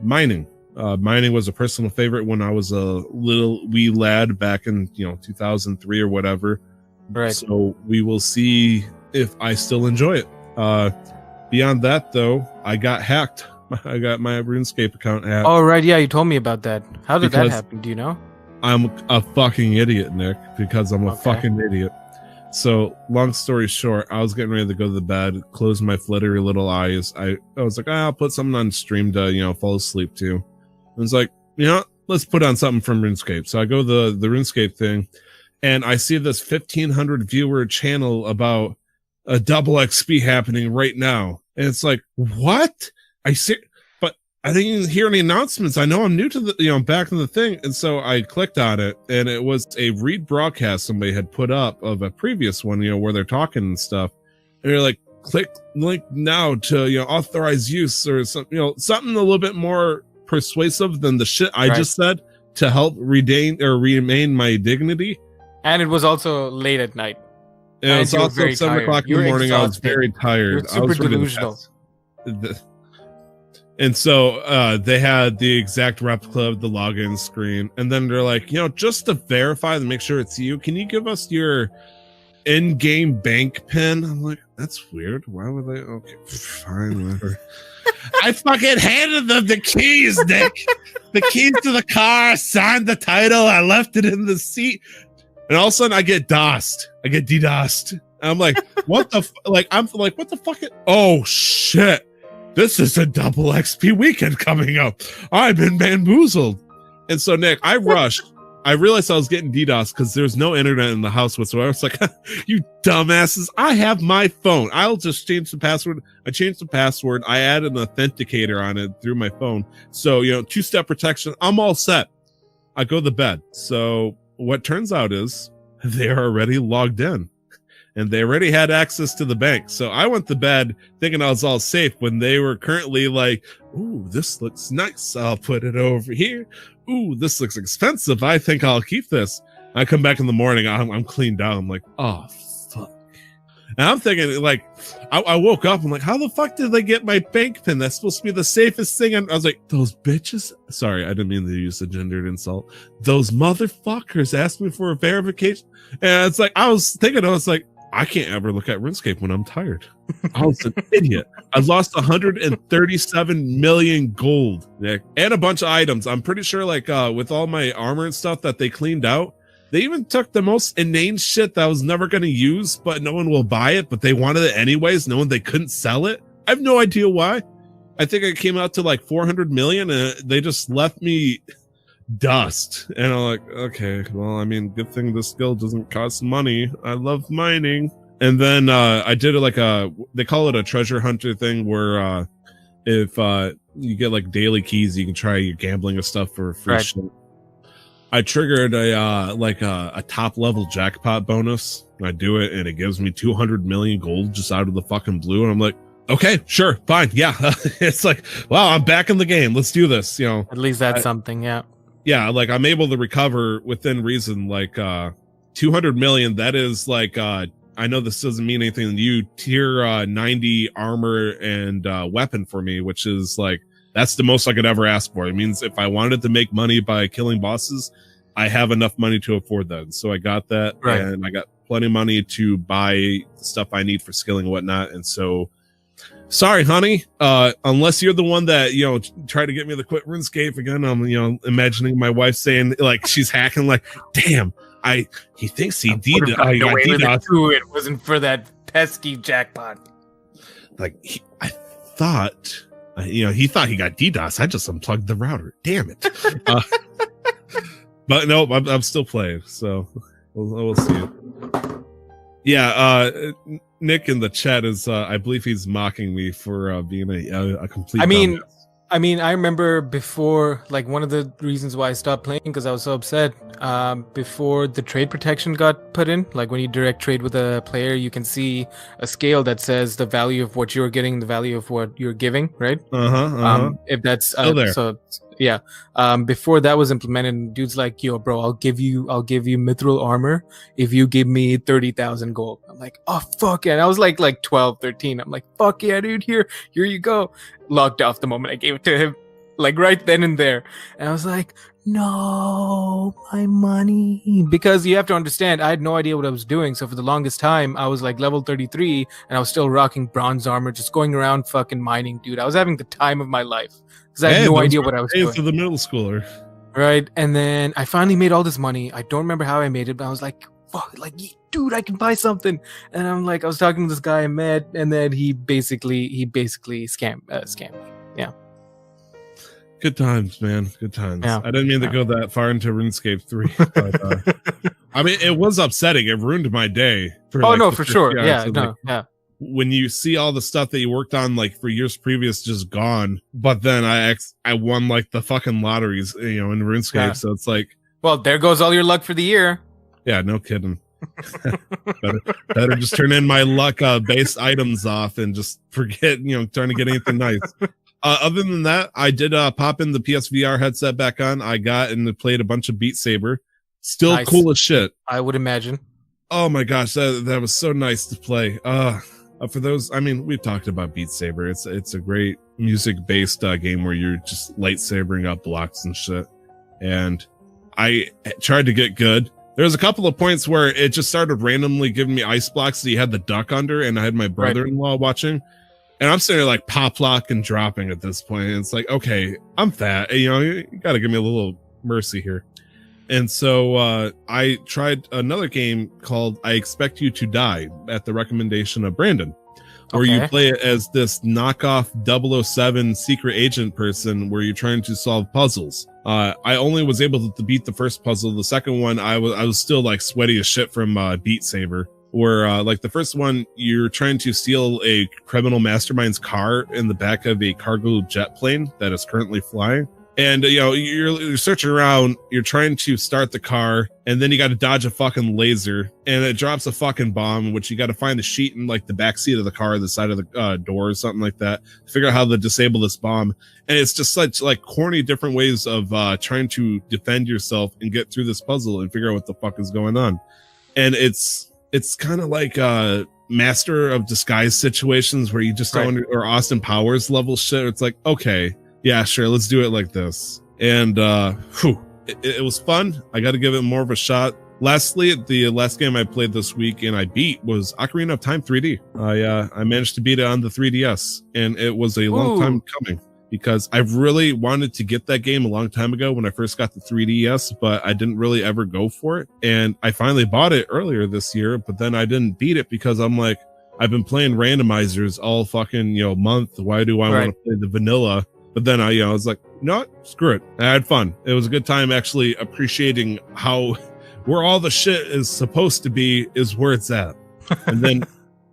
S1: mining. Mining was a personal favorite when I was a little wee lad back in 2003 or whatever.
S2: Right.
S1: So we will see if I still enjoy it. Beyond that, though, I got hacked. I got my RuneScape account hacked.
S2: Oh right, yeah, you told me about that. How did that happen? Do you know?
S1: I'm a fucking idiot, Nick, because I'm a fucking idiot. So, long story short, I was getting ready to go to the bed, close my fluttery little eyes. I was like, I'll put something on stream to fall asleep to. I was like, let's put on something from RuneScape. So I go to the RuneScape thing, and I see this 1,500 viewer channel about a double XP happening right now. And it's like, what? But I didn't even hear any announcements. I know I'm new to the, back in the thing. And so I clicked on it, and it was a read broadcast somebody had put up of a previous one, where they're talking and stuff. And they're like, click link now to, authorize use or something, something a little bit more persuasive than the shit I just said to help remain my dignity.
S2: And it was also late at night.
S1: And it was also 7 o'clock in the morning. I was very tired.
S2: You're super delusional.
S1: And so they had the exact replica of the login screen, and then they're like, just to verify and make sure it's you, can you give us your in-game bank pin. I'm like, that's weird. Why would they? Okay, fine, whatever. I fucking handed them the keys, Nick. The keys to the car, signed the title, I left it in the seat. And all of a sudden I get DOSed. I get DDoSed. And I'm like, what the what the fuck? Oh shit. This is a double XP weekend coming up. I've been bamboozled. And so Nick, I rushed. I realized I was getting DDoS because there's no internet in the house whatsoever. It's like, you dumbasses, I have my phone. I'll just change the password. I changed the password. I added an authenticator on it through my phone. So, two-step protection. I'm all set. I go to bed. So what turns out is they're already logged in and they already had access to the bank. So I went to bed thinking I was all safe when they were currently like, ooh, this looks nice. I'll put it over here. Ooh, this looks expensive. I think I'll keep this. I come back in the morning. I'm cleaned out. I'm like, oh, fuck. And I'm thinking, like, I woke up. I'm like, how the fuck did they get my bank pin? That's supposed to be the safest thing. And I was like, those bitches. Sorry, I didn't mean to use a gendered insult. Those motherfuckers asked me for a verification. And it's like, I was like, I can't ever look at RuneScape when I'm tired. I was an idiot. I lost 137 million gold, Nick, and a bunch of items. I'm pretty sure, like, with all my armor and stuff that they cleaned out, they even took the most inane shit that I was never going to use, but no one will buy it, but they wanted it anyways, knowing they couldn't sell it. I have no idea why. I think it came out to like 400 million, and they just left me dust. And I'm like, okay, well, I mean, good thing this skill doesn't cost money. I love mining. And then I did it like they call it a treasure hunter thing, where if you get like daily keys, you can try your gambling and stuff for free shit. I triggered a top level jackpot bonus. I do it and it gives me 200 million gold just out of the fucking blue. And I'm like, okay, sure, fine. Yeah. It's like, wow, I'm back in the game. Let's do this.
S2: At least that's something. Yeah.
S1: Yeah. Like, I'm able to recover within reason, like 200 million. That is like, I know this doesn't mean anything to you, tier 90 armor and weapon for me, which is like, that's the most I could ever ask for. It means if I wanted to make money by killing bosses, I have enough money to afford that. So I got that, right. And I got plenty of money to buy stuff I need for skilling and whatnot. And so, sorry, honey, unless you're the one that, try to get me to quit RuneScape again. I'm, imagining my wife saying, like, she's hacking, like, damn, he thinks he did it.
S2: It wasn't for that pesky jackpot.
S1: Like, I thought... he thought he got DDoS. I just unplugged the router. Damn it. But no, I'm still playing. So we'll see it. Yeah. Nick in the chat is, I believe he's mocking me for being a complete.
S2: I mean, I remember before, like, one of the reasons why I stopped playing because I was so upset. Before the trade protection got put in, like when you direct trade with a player, you can see a scale that says the value of what you're getting, the value of what you're giving, right? If that's
S1: still there.
S2: So yeah. Before that was implemented, dude's like, yo, bro, I'll give you mithril armor if you give me 30,000 gold. I'm like, oh fuck yeah. And I was like 12, 13. I'm like, fuck yeah, dude, here you go. Logged off the moment I gave it to him, like right then and there. And I was like, no, my money. Because you have to understand, I had no idea what I was doing. So for the longest time, I was like level 33 and I was still rocking bronze armor, just going around fucking mining, dude. I was having the time of my life because I had no idea what I was doing.
S1: For the middle schooler.
S2: Right. And then I finally made all this money. I don't remember how I made it, but I was like, fuck, like, dude, I can buy something. And I'm like, I was talking to this guy I met, and then he basically scammed me. Yeah.
S1: Good times, man. Good times. Yeah. I didn't mean to go that far into RuneScape 3. But, I mean, it was upsetting. It ruined my day.
S2: For sure. Yeah. Yeah.
S1: When you see all the stuff that you worked on like for years previous just gone, but then I won like the fucking lotteries, in RuneScape. Yeah. So it's like,
S2: well, there goes all your luck for the year.
S1: Yeah, no kidding. better just turn in my luck based items off and just forget, trying to get anything nice. Other than that, I did pop in the PSVR headset back on. I got and played a bunch of Beat Saber. Still nice. Cool as shit.
S2: I would imagine.
S1: Oh my gosh, that was so nice to play. For those, I mean, we've talked about Beat Saber. It's a great music based game where you're just lightsabering up blocks and shit. And I tried to get good. There was a couple of points where it just started randomly giving me ice blocks. So you had the duck under, and I had my brother-in-law watching, and I'm sitting there like pop lock and dropping at this point. And it's like, okay, I'm fat. You got to give me a little mercy here. And so I tried another game called I Expect You to Die at the recommendation of Brandon, where you play it as this knockoff 007 secret agent person where you're trying to solve puzzles. I only was able to beat the first puzzle. The second one, I was still like sweaty as shit from Beat Saber, where like the first one, you're trying to steal a criminal mastermind's car in the back of a cargo jet plane that is currently flying. And, you're searching around, you're trying to start the car, and then you got to dodge a fucking laser, and it drops a fucking bomb, which you got to find the sheet in like the back seat of the car, the side of the door or something like that, figure out how to disable this bomb. And it's just such like corny different ways of trying to defend yourself and get through this puzzle and figure out what the fuck is going on. And it's kind of like Master of Disguise situations where you just don't, or Austin Powers level shit. It's like, okay, yeah, sure, let's do it like this. And it was fun. I got to give it more of a shot. Lastly, the last game I played this week and I beat was Ocarina of Time 3D. I managed to beat it on the 3DS, and it was a long time coming because I've really wanted to get that game a long time ago when I first got the 3DS, but I didn't really ever go for it. And I finally bought it earlier this year, but then I didn't beat it because I'm like, I've been playing randomizers all fucking month. Why do I want to play the vanilla? But then I was like, no, screw it. I had fun. It was a good time actually appreciating how where all the shit is supposed to be is where it's at. And then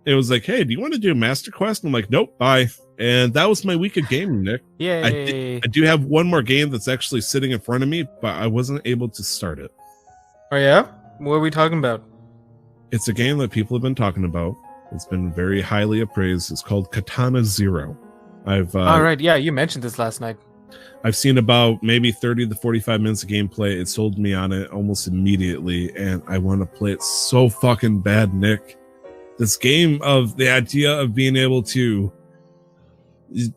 S1: it was like, hey, do you want to do Master Quest? And I'm like, nope, bye. And that was my week of gaming, Nick.
S2: Yay.
S1: I do have one more game that's actually sitting in front of me, but I wasn't able to start it.
S2: Oh, yeah? What are we talking about?
S1: It's a game that people have been talking about. It's been very highly appraised. It's called Katana Zero.
S2: All right, yeah, you mentioned this last night.
S1: I've seen about maybe 30 to 45 minutes of gameplay. It sold me on it almost immediately, and I want to play it so fucking bad, Nick. This game of the idea of being able to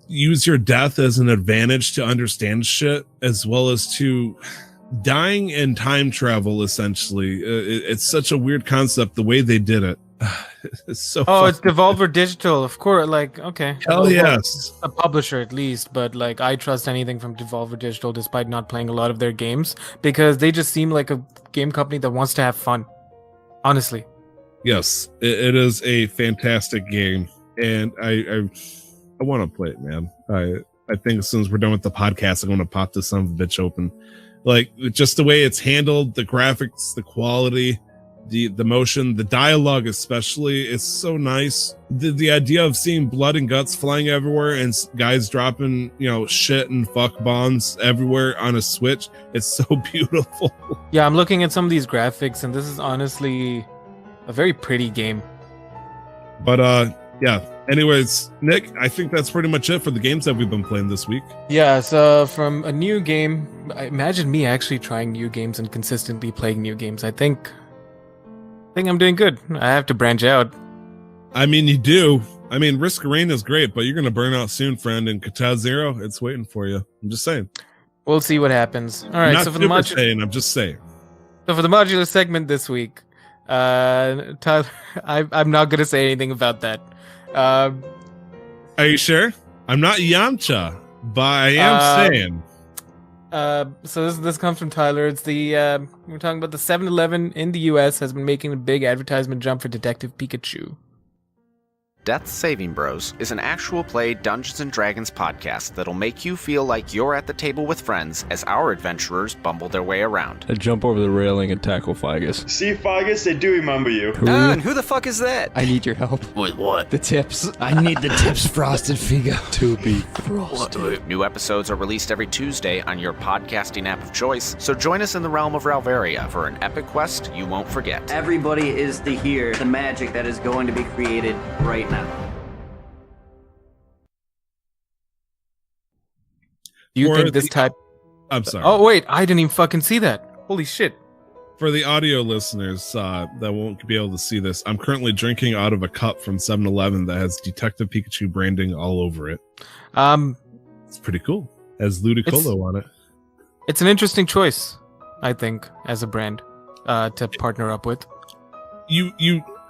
S1: use your death as an advantage to understand shit, as well as to dying and time travel, essentially. It's such a weird concept, the way they did it. It's so
S2: it's Devolver Digital, of course. Like, okay,
S1: hell yes,
S2: a publisher at least, but like I trust anything from Devolver Digital despite not playing a lot of their games because they just seem like a game company that wants to have fun, honestly.
S1: Yes, it is a fantastic game, and I want to play it, man. I think as soon as we're done with the podcast, I'm going to pop this son of a bitch open. Like, just the way it's handled, the graphics, the quality, the motion, the dialogue especially is so nice. The idea of seeing blood and guts flying everywhere and guys dropping shit and fuck bombs everywhere on a Switch, it's so beautiful.
S2: Yeah, I'm looking at some of these graphics, and this is honestly a very pretty game. But
S1: yeah, anyways, Nick, I think that's pretty much it for the games that we've been playing this week.
S2: Yeah, so from a new game, imagine me actually trying new games and consistently playing new games. I think I'm doing good. I have to branch out.
S1: I mean, you do. I mean, Risk Arena is great, but you're going to burn out soon, friend. And Katana Zero, it's waiting for you. I'm just saying.
S2: We'll see what happens. All right.
S1: I'm just saying.
S2: So for the modular segment this week, Tyler, I'm not going to say anything about that.
S1: Are you sure? I'm not Yamcha, but I am saying.
S2: So this comes from Tyler. It's we're talking about the 7-Eleven in the US has been making a big advertisement jump for Detective Pikachu.
S3: Death Saving Bros is an actual play Dungeons & Dragons podcast that'll make you feel like you're at the table with friends as our adventurers bumble their way around.
S4: I jump over the railing and tackle Figus.
S5: See, Figus, I do remember you.
S3: And who the fuck is that?
S6: I need your help.
S3: With what?
S6: The tips. I need the tips, Frosted Figo.
S4: To be frosted.
S3: New episodes are released every Tuesday on your podcasting app of choice, so join us in the realm of Ralvaria for an epic quest you won't forget.
S7: Everybody is to hear the magic that is going to be created right now.
S2: Do you think this type...
S1: I'm sorry.
S2: Oh, wait. I didn't even fucking see that. Holy shit.
S1: For the audio listeners that won't be able to see this, I'm currently drinking out of a cup from 7-Eleven that has Detective Pikachu branding all over it.
S2: It's
S1: pretty cool. It has Ludicolo on it.
S2: It's an interesting choice, I think, as a brand. to partner up with.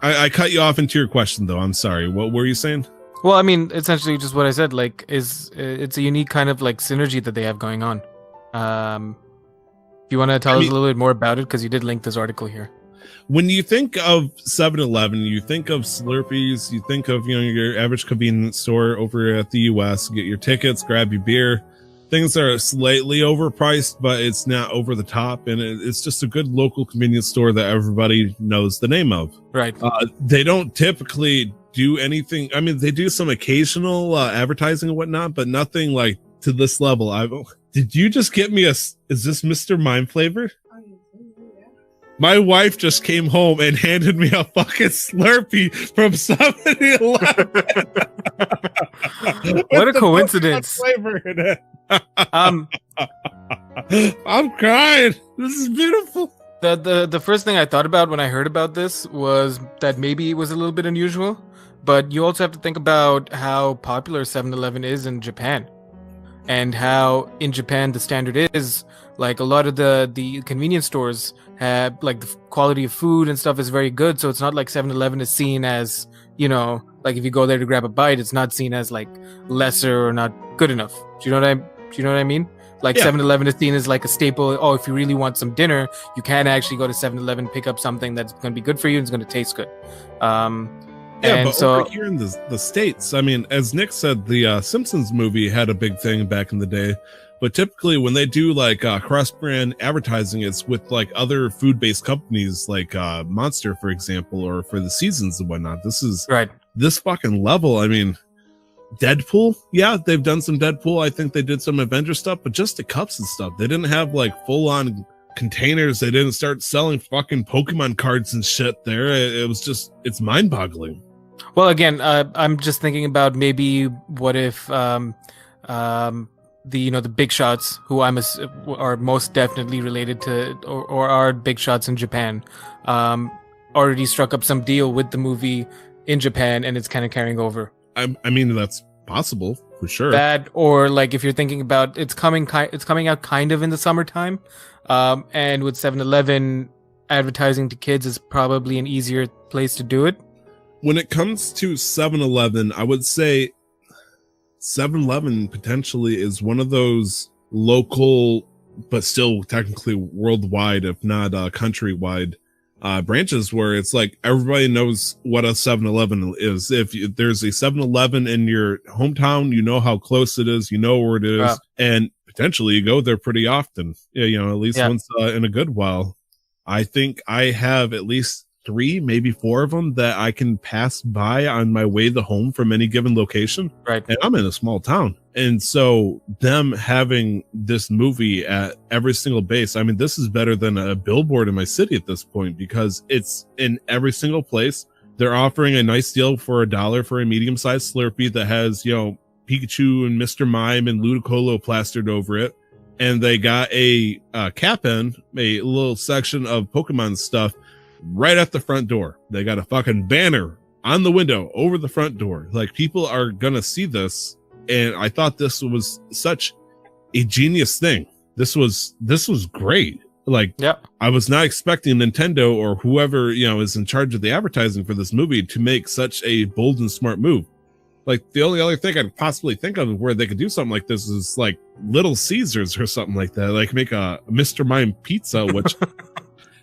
S1: I cut you off into your question though. I'm sorry. What were you saying?
S2: Well, I mean, essentially just what I said. Like, it's a unique kind of like synergy that they have going on. You want to tell us a little bit more about it, because you did link this article here.
S1: When you think of 7-Eleven, you think of Slurpees, you think of your average convenience store over at the US. Get your tickets, grab your beer. Things are slightly overpriced, but it's not over the top, and it's just a good local convenience store that everybody knows the name of.
S2: Right.
S1: They don't typically do anything. I mean, they do some occasional advertising and whatnot, but nothing like to this level. Did you just get me is this Mr. Mime flavor? My wife just came home and handed me a fucking Slurpee from 7-Eleven.
S2: What a coincidence.
S1: Flavor in it. I'm crying. This is beautiful.
S2: The first thing I thought about when I heard about this was that maybe it was a little bit unusual, but you also have to think about how popular 7-Eleven is in Japan, and how in Japan the standard is like a lot of the convenience stores have like the quality of food and stuff is very good, so it's not like 7-Eleven is seen as, like if you go there to grab a bite, it's not seen as like lesser or not good enough. Do you know what I mean? Like 7-Eleven is seen as like a staple. Oh, if you really want some dinner, you can actually go to 7-Eleven, pick up something that's going to be good for you and it's going to taste good.
S1: But over here in the States, I mean, as Nick said, the Simpsons movie had a big thing back in the day. But typically when they do like cross-brand advertising, it's with like other food-based companies like Monster, for example, or for the seasons and whatnot. This is this fucking level. I mean, Deadpool, yeah, they've done some Deadpool. I think they did some Avenger stuff, but just the cups and stuff. They didn't have like full-on containers. They didn't start selling fucking Pokemon cards and shit there. It was just, it's mind-boggling.
S2: Well, again, I'm just thinking about maybe what if the big shots, who are most definitely related to or are big shots in Japan, already struck up some deal with the movie in Japan, and it's kind of carrying over.
S1: I mean, that's possible for sure.
S2: That, or like if you're thinking about it's coming out kind of in the summertime, and with 7-Eleven advertising to kids is probably an easier place to do it.
S1: When it comes to 7-Eleven, I would say 7-Eleven potentially is one of those local, but still technically worldwide, if not countrywide, branches where it's like everybody knows what a 7-Eleven is. If there's a 7-Eleven in your hometown, you know how close it is, you know where it is, and potentially you go there pretty often, at least once in a good while. I think I have at least 3, maybe 4 of them that I can pass by on my way to home from any given location.
S2: Right.
S1: And I'm in a small town. And so them having this movie at every single base, I mean, this is better than a billboard in my city at this point, because it's in every single place. They're offering a nice deal for $1 for a medium-sized Slurpee that has, Pikachu and Mr. Mime and Ludicolo plastered over it. And they got a cap in, a little section of Pokemon stuff right at the front door. They got a fucking banner on the window over the front door. Like, people are gonna see this, and I thought this was such a genius thing. This was great. Like, I was not expecting Nintendo or whoever is in charge of the advertising for this movie to make such a bold and smart move. Like, the only other thing I'd possibly think of where they could do something like this is like Little Caesars or something like that. Like, make a Mr. Mime pizza, which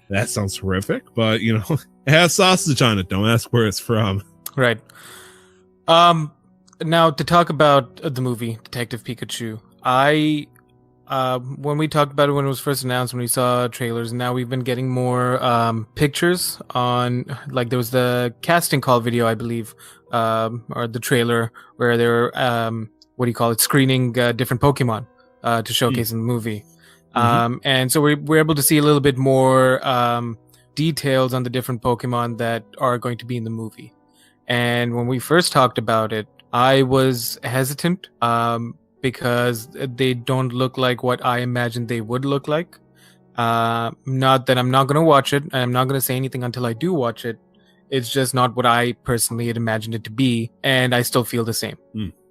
S1: that sounds horrific, but it has sausage on it. Don't ask where it's from.
S2: Right. Now to talk about the movie Detective Pikachu, when we talked about it when it was first announced, when we saw trailers, and now we've been getting more pictures on, like, there was the casting call video, I believe, or the trailer where they're screening different Pokemon to showcase in the movie. And so we're able to see a little bit more details on the different Pokemon that are going to be in the movie. And when we first talked about it, I was hesitant because they don't look like what I imagined they would look like. Not that I'm not going to watch it, and I'm not going to say anything until I do watch it. It's just not what I personally had imagined it to be, and I still feel the same.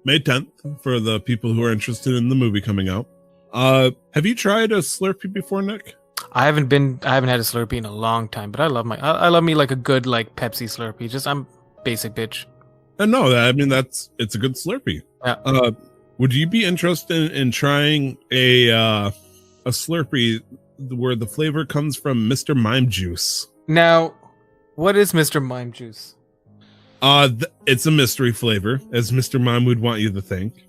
S1: May 10th for the people who are interested in the movie coming out. Have you tried a Slurpee before, Nick?
S2: I haven't had a Slurpee in a long time, but I love me like a good like Pepsi Slurpee. Just I'm basic bitch.
S1: No, I mean it's a good Slurpee.
S2: Yeah.
S1: Would you be interested in trying a Slurpee where the flavor comes from Mr. Mime juice?
S2: Now, what is Mr. Mime juice?
S1: It's a mystery flavor, as Mr. Mime would want you to think.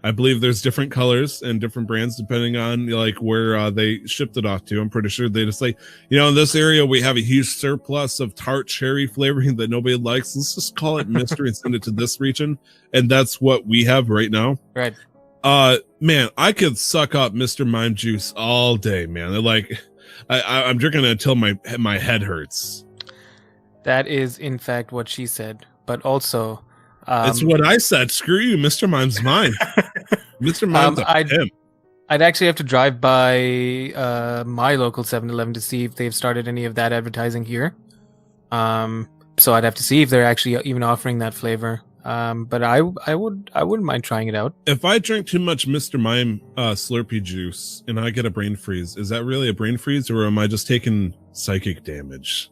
S1: I believe there's different colors and different brands depending on like where they shipped it off to. I'm pretty sure they just like, in this area we have a huge surplus of tart cherry flavoring that nobody likes. Let's just call it mystery and send it to this region, and that's what we have right now.
S2: Right.
S1: Man, I could suck up Mr. Mime juice all day, man. Like, I'm drinking it until my head hurts.
S2: That is, in fact, what she said. But also,
S1: it's what I said. Screw you, Mr. Mime's mine. Mr. Mime's him.
S2: I'd actually have to drive by my local 7-Eleven to see if they've started any of that advertising here. So I'd have to see if they're actually even offering that flavor. But I wouldn't mind trying it out.
S1: If I drink too much Mr. Mime Slurpee juice and I get a brain freeze, is that really a brain freeze, or am I just taking psychic damage?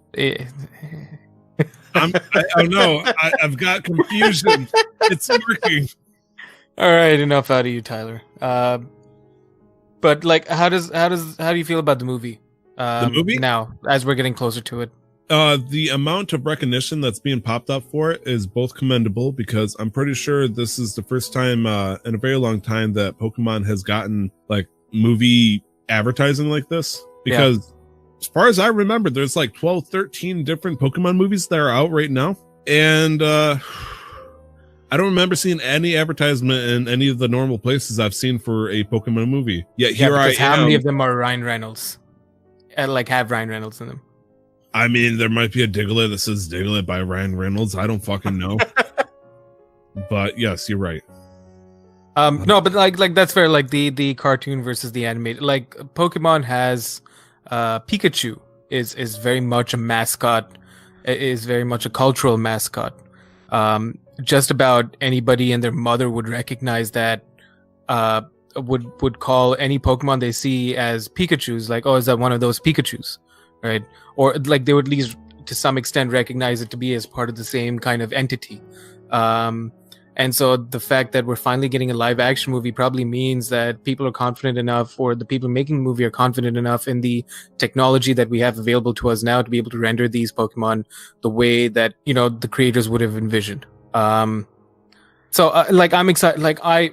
S1: I don't know. I've got confusion. It's working.
S2: All right, enough out of you, Tyler. But like, how do you feel about the movie?
S1: The movie
S2: now, as we're getting closer to it.
S1: The amount of recognition that's being popped up for it is both commendable, because I'm pretty sure this is the first time in a very long time that Pokemon has gotten like movie advertising like this. Because as far as I remember, there's like 12, 13 different Pokemon movies that are out right now. And I don't remember seeing any advertisement in any of the normal places I've seen for a Pokemon movie. Yet here I am.
S2: How many of them are Ryan Reynolds? Like have Ryan Reynolds in them?
S1: I mean, there might be a Diglett that says Diglett by Ryan Reynolds. I don't fucking know. But yes, you're right.
S2: No, but like that's fair. Like the cartoon versus the animated. Like Pokemon has Pikachu is very much a mascot. Is very much a cultural mascot. Just about anybody and their mother would recognize that. Would call any Pokemon they see as Pikachus. Like, oh, is that one of those Pikachus? Right? Or like they would at least to some extent recognize it to be as part of the same kind of entity. And so the fact that we're finally getting a live action movie probably means that people are confident enough, or the people making the movie are confident enough in the technology that we have available to us now to be able to render these Pokemon the way that, the creators would have envisioned. So like I'm excited. Like I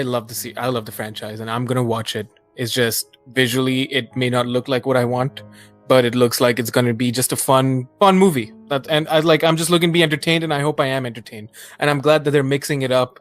S2: love the franchise, and I'm gonna watch it. It's just visually it may not look like what I want, but it looks like it's going to be just a fun movie. I'm just looking to be entertained, and I hope I am entertained. And I'm glad that they're mixing it up.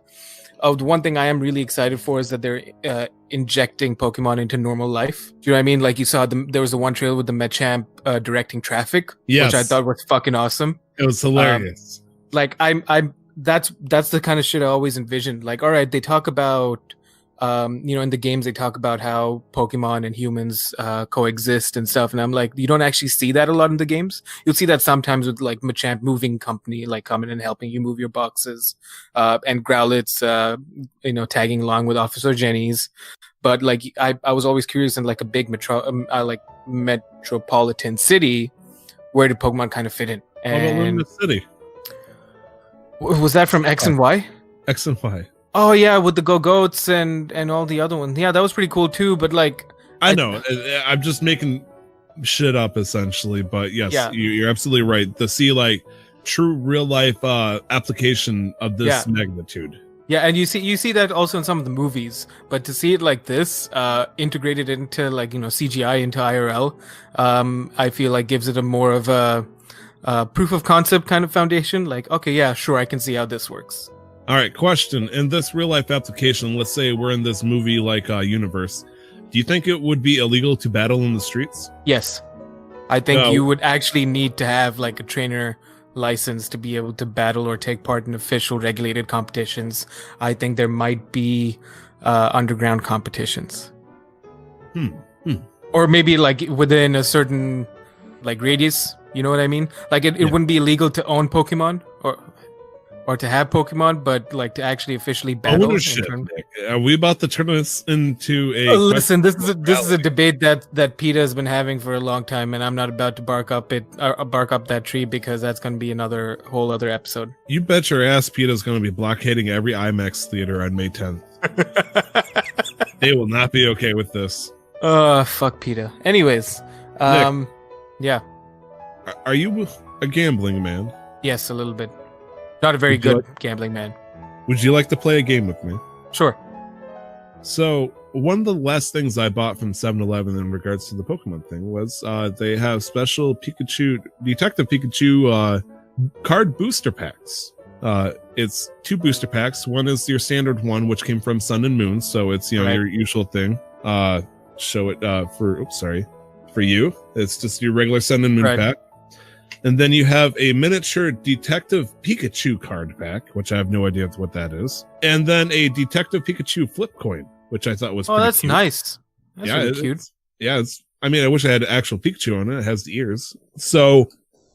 S2: The one thing I am really excited for is that they're injecting Pokemon into normal life. Do you know what I mean? Like you saw there was the one trailer with the Machamp directing traffic, which I thought was fucking awesome.
S1: It was hilarious.
S2: That's the kind of shit I always envisioned. Like, all right, they talk about, in the games they talk about how Pokemon and humans coexist and stuff, and I'm like, you don't actually see that a lot in the games. You'll see that sometimes with like Machamp Moving Company, like coming and helping you move your boxes, and Growlithe's, tagging along with Officer Jenny's. But like, I was always curious in like a big metropolitan city, where did Pokemon kind of fit in?
S1: And the city.
S2: Was that from X and Y?
S1: X and Y.
S2: Oh yeah, with the Go-Goats and all the other ones. Yeah, that was pretty cool too. But like,
S1: I know I'm just making shit up essentially, but yes, you're absolutely right. To see like true real life application of this magnitude. Yeah,
S2: and you see that also in some of the movies, but to see it like this, integrated into like CGI into IRL, I feel like gives it a more of a proof of concept kind of foundation. Like, okay, yeah, sure, I can see how this works.
S1: All right, question. In this real life application, let's say we're in this movie like universe, do you think it would be illegal to battle in the streets?
S2: Yes. I think you would actually need to have like a trainer license to be able to battle or take part in official regulated competitions. I think there might be underground competitions. Or maybe like within a certain like radius. You know what I mean? Like it wouldn't be illegal to own Pokemon, or or to have Pokemon, but like to actually officially battle.
S1: Ownership, Nick. Are we about to turn this into a?
S2: Listen, this is a debate that PETA has been having for a long time, and I'm not about to bark up that tree because that's going to be another whole other episode.
S1: You bet your ass PETA's going to be blockading every IMAX theater on May 10th. They will not be okay with this.
S2: Fuck PETA. Anyways,
S1: Nick,
S2: yeah.
S1: Are you a gambling man?
S2: Yes, a little bit. Not a very good gambling man.
S1: Would you like to play a game with me?
S2: Sure.
S1: So, one of the last things I bought from 7-Eleven in regards to the Pokemon thing was they have special Detective Pikachu card booster packs. It's 2 booster packs. One is your standard one, which came from Sun and Moon, so it's your usual thing. Show it for you. It's just your regular Sun and Moon pack. And then you have a miniature Detective Pikachu card pack, which I have no idea what that is. And then a Detective Pikachu flip coin, which I thought was pretty
S2: that's
S1: cute.
S2: nice. That's really cute.
S1: I mean, I wish I had actual Pikachu on it. It has the ears. So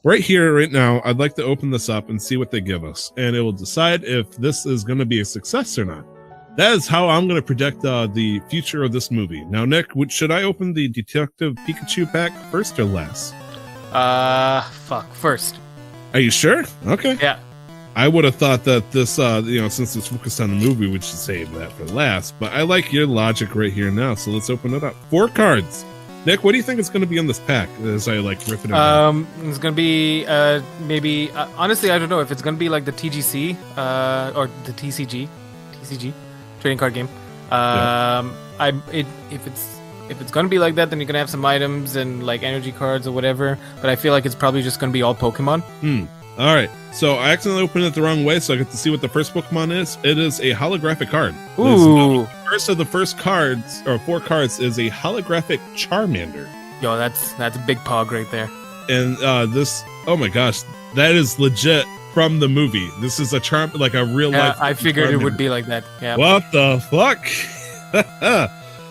S1: right here, right now, I'd like to open this up and see what they give us. And it will decide if this is going to be a success or not. That is how I'm going to predict the future of this movie. Now, Nick, should I open the Detective Pikachu pack first or last?
S2: First.
S1: Are you sure? Okay.
S2: Yeah.
S1: I would have thought that this, since it's focused on the movie, we should save that for last. But I like your logic right here now, so let's open it up. 4 cards. Nick, what do you think is going to be in this pack? As I rip it in
S2: it's going to be maybe. Honestly, I don't know if it's going to be like the TGC or the TCG trading card game. If it's gonna be like that, then you're gonna have some items and like energy cards or whatever. But I feel like it's probably just gonna be all Pokemon.
S1: All right. So I accidentally opened it the wrong way, so I get to see what the first Pokemon is. It is a holographic card.
S2: Ooh.
S1: The first cards, or 4 cards, is a holographic Charmander.
S2: Yo, that's a big pog right there.
S1: And this, oh my gosh, that is legit from the movie. This is a a real life.
S2: I figured
S1: Charmander.
S2: It would be like that. Yeah.
S1: What the fuck?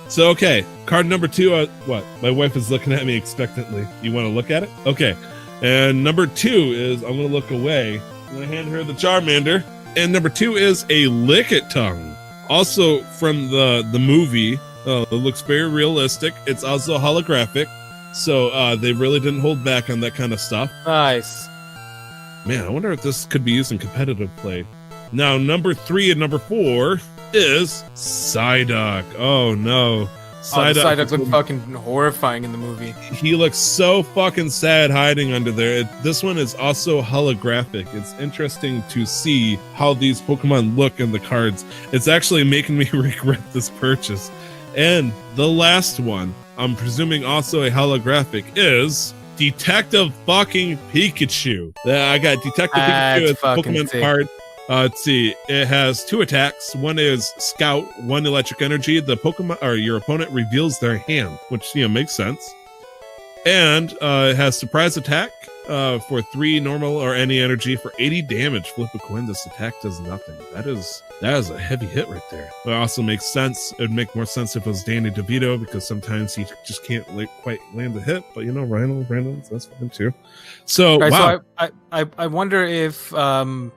S1: So, okay, card number 2, what? My wife is looking at me expectantly. You want to look at it? Okay. And number 2 is, I'm going to look away. I'm going to hand her the Charmander. And number 2 is a Lickitung. Also from the movie. It looks very realistic. It's also holographic. So they really didn't hold back on that kind of stuff.
S2: Nice.
S1: Man, I wonder if this could be used in competitive play. Now, number 3 and number 4 is Psyduck. Oh no.
S2: Psyduck's been fucking horrifying in the movie.
S1: He looks so fucking sad hiding under there. This one is also holographic. It's interesting to see how these Pokemon look in the cards. It's actually making me regret this purchase. And the last one, I'm presuming also a holographic, is Detective fucking Pikachu. I got Detective Pikachu as a Pokemon card. Let's see. It has 2 attacks. One is Scout, 1 electric energy. The Pokemon or your opponent reveals their hand, which makes sense. And it has surprise attack for 3 normal or any energy for 80 damage. Flip a coin. This attack does nothing. That is a heavy hit right there. It also makes sense. It would make more sense if it was Danny DeVito because sometimes he just can't quite land a hit. But Randall, that's fine too. So wow.
S2: So I wonder if the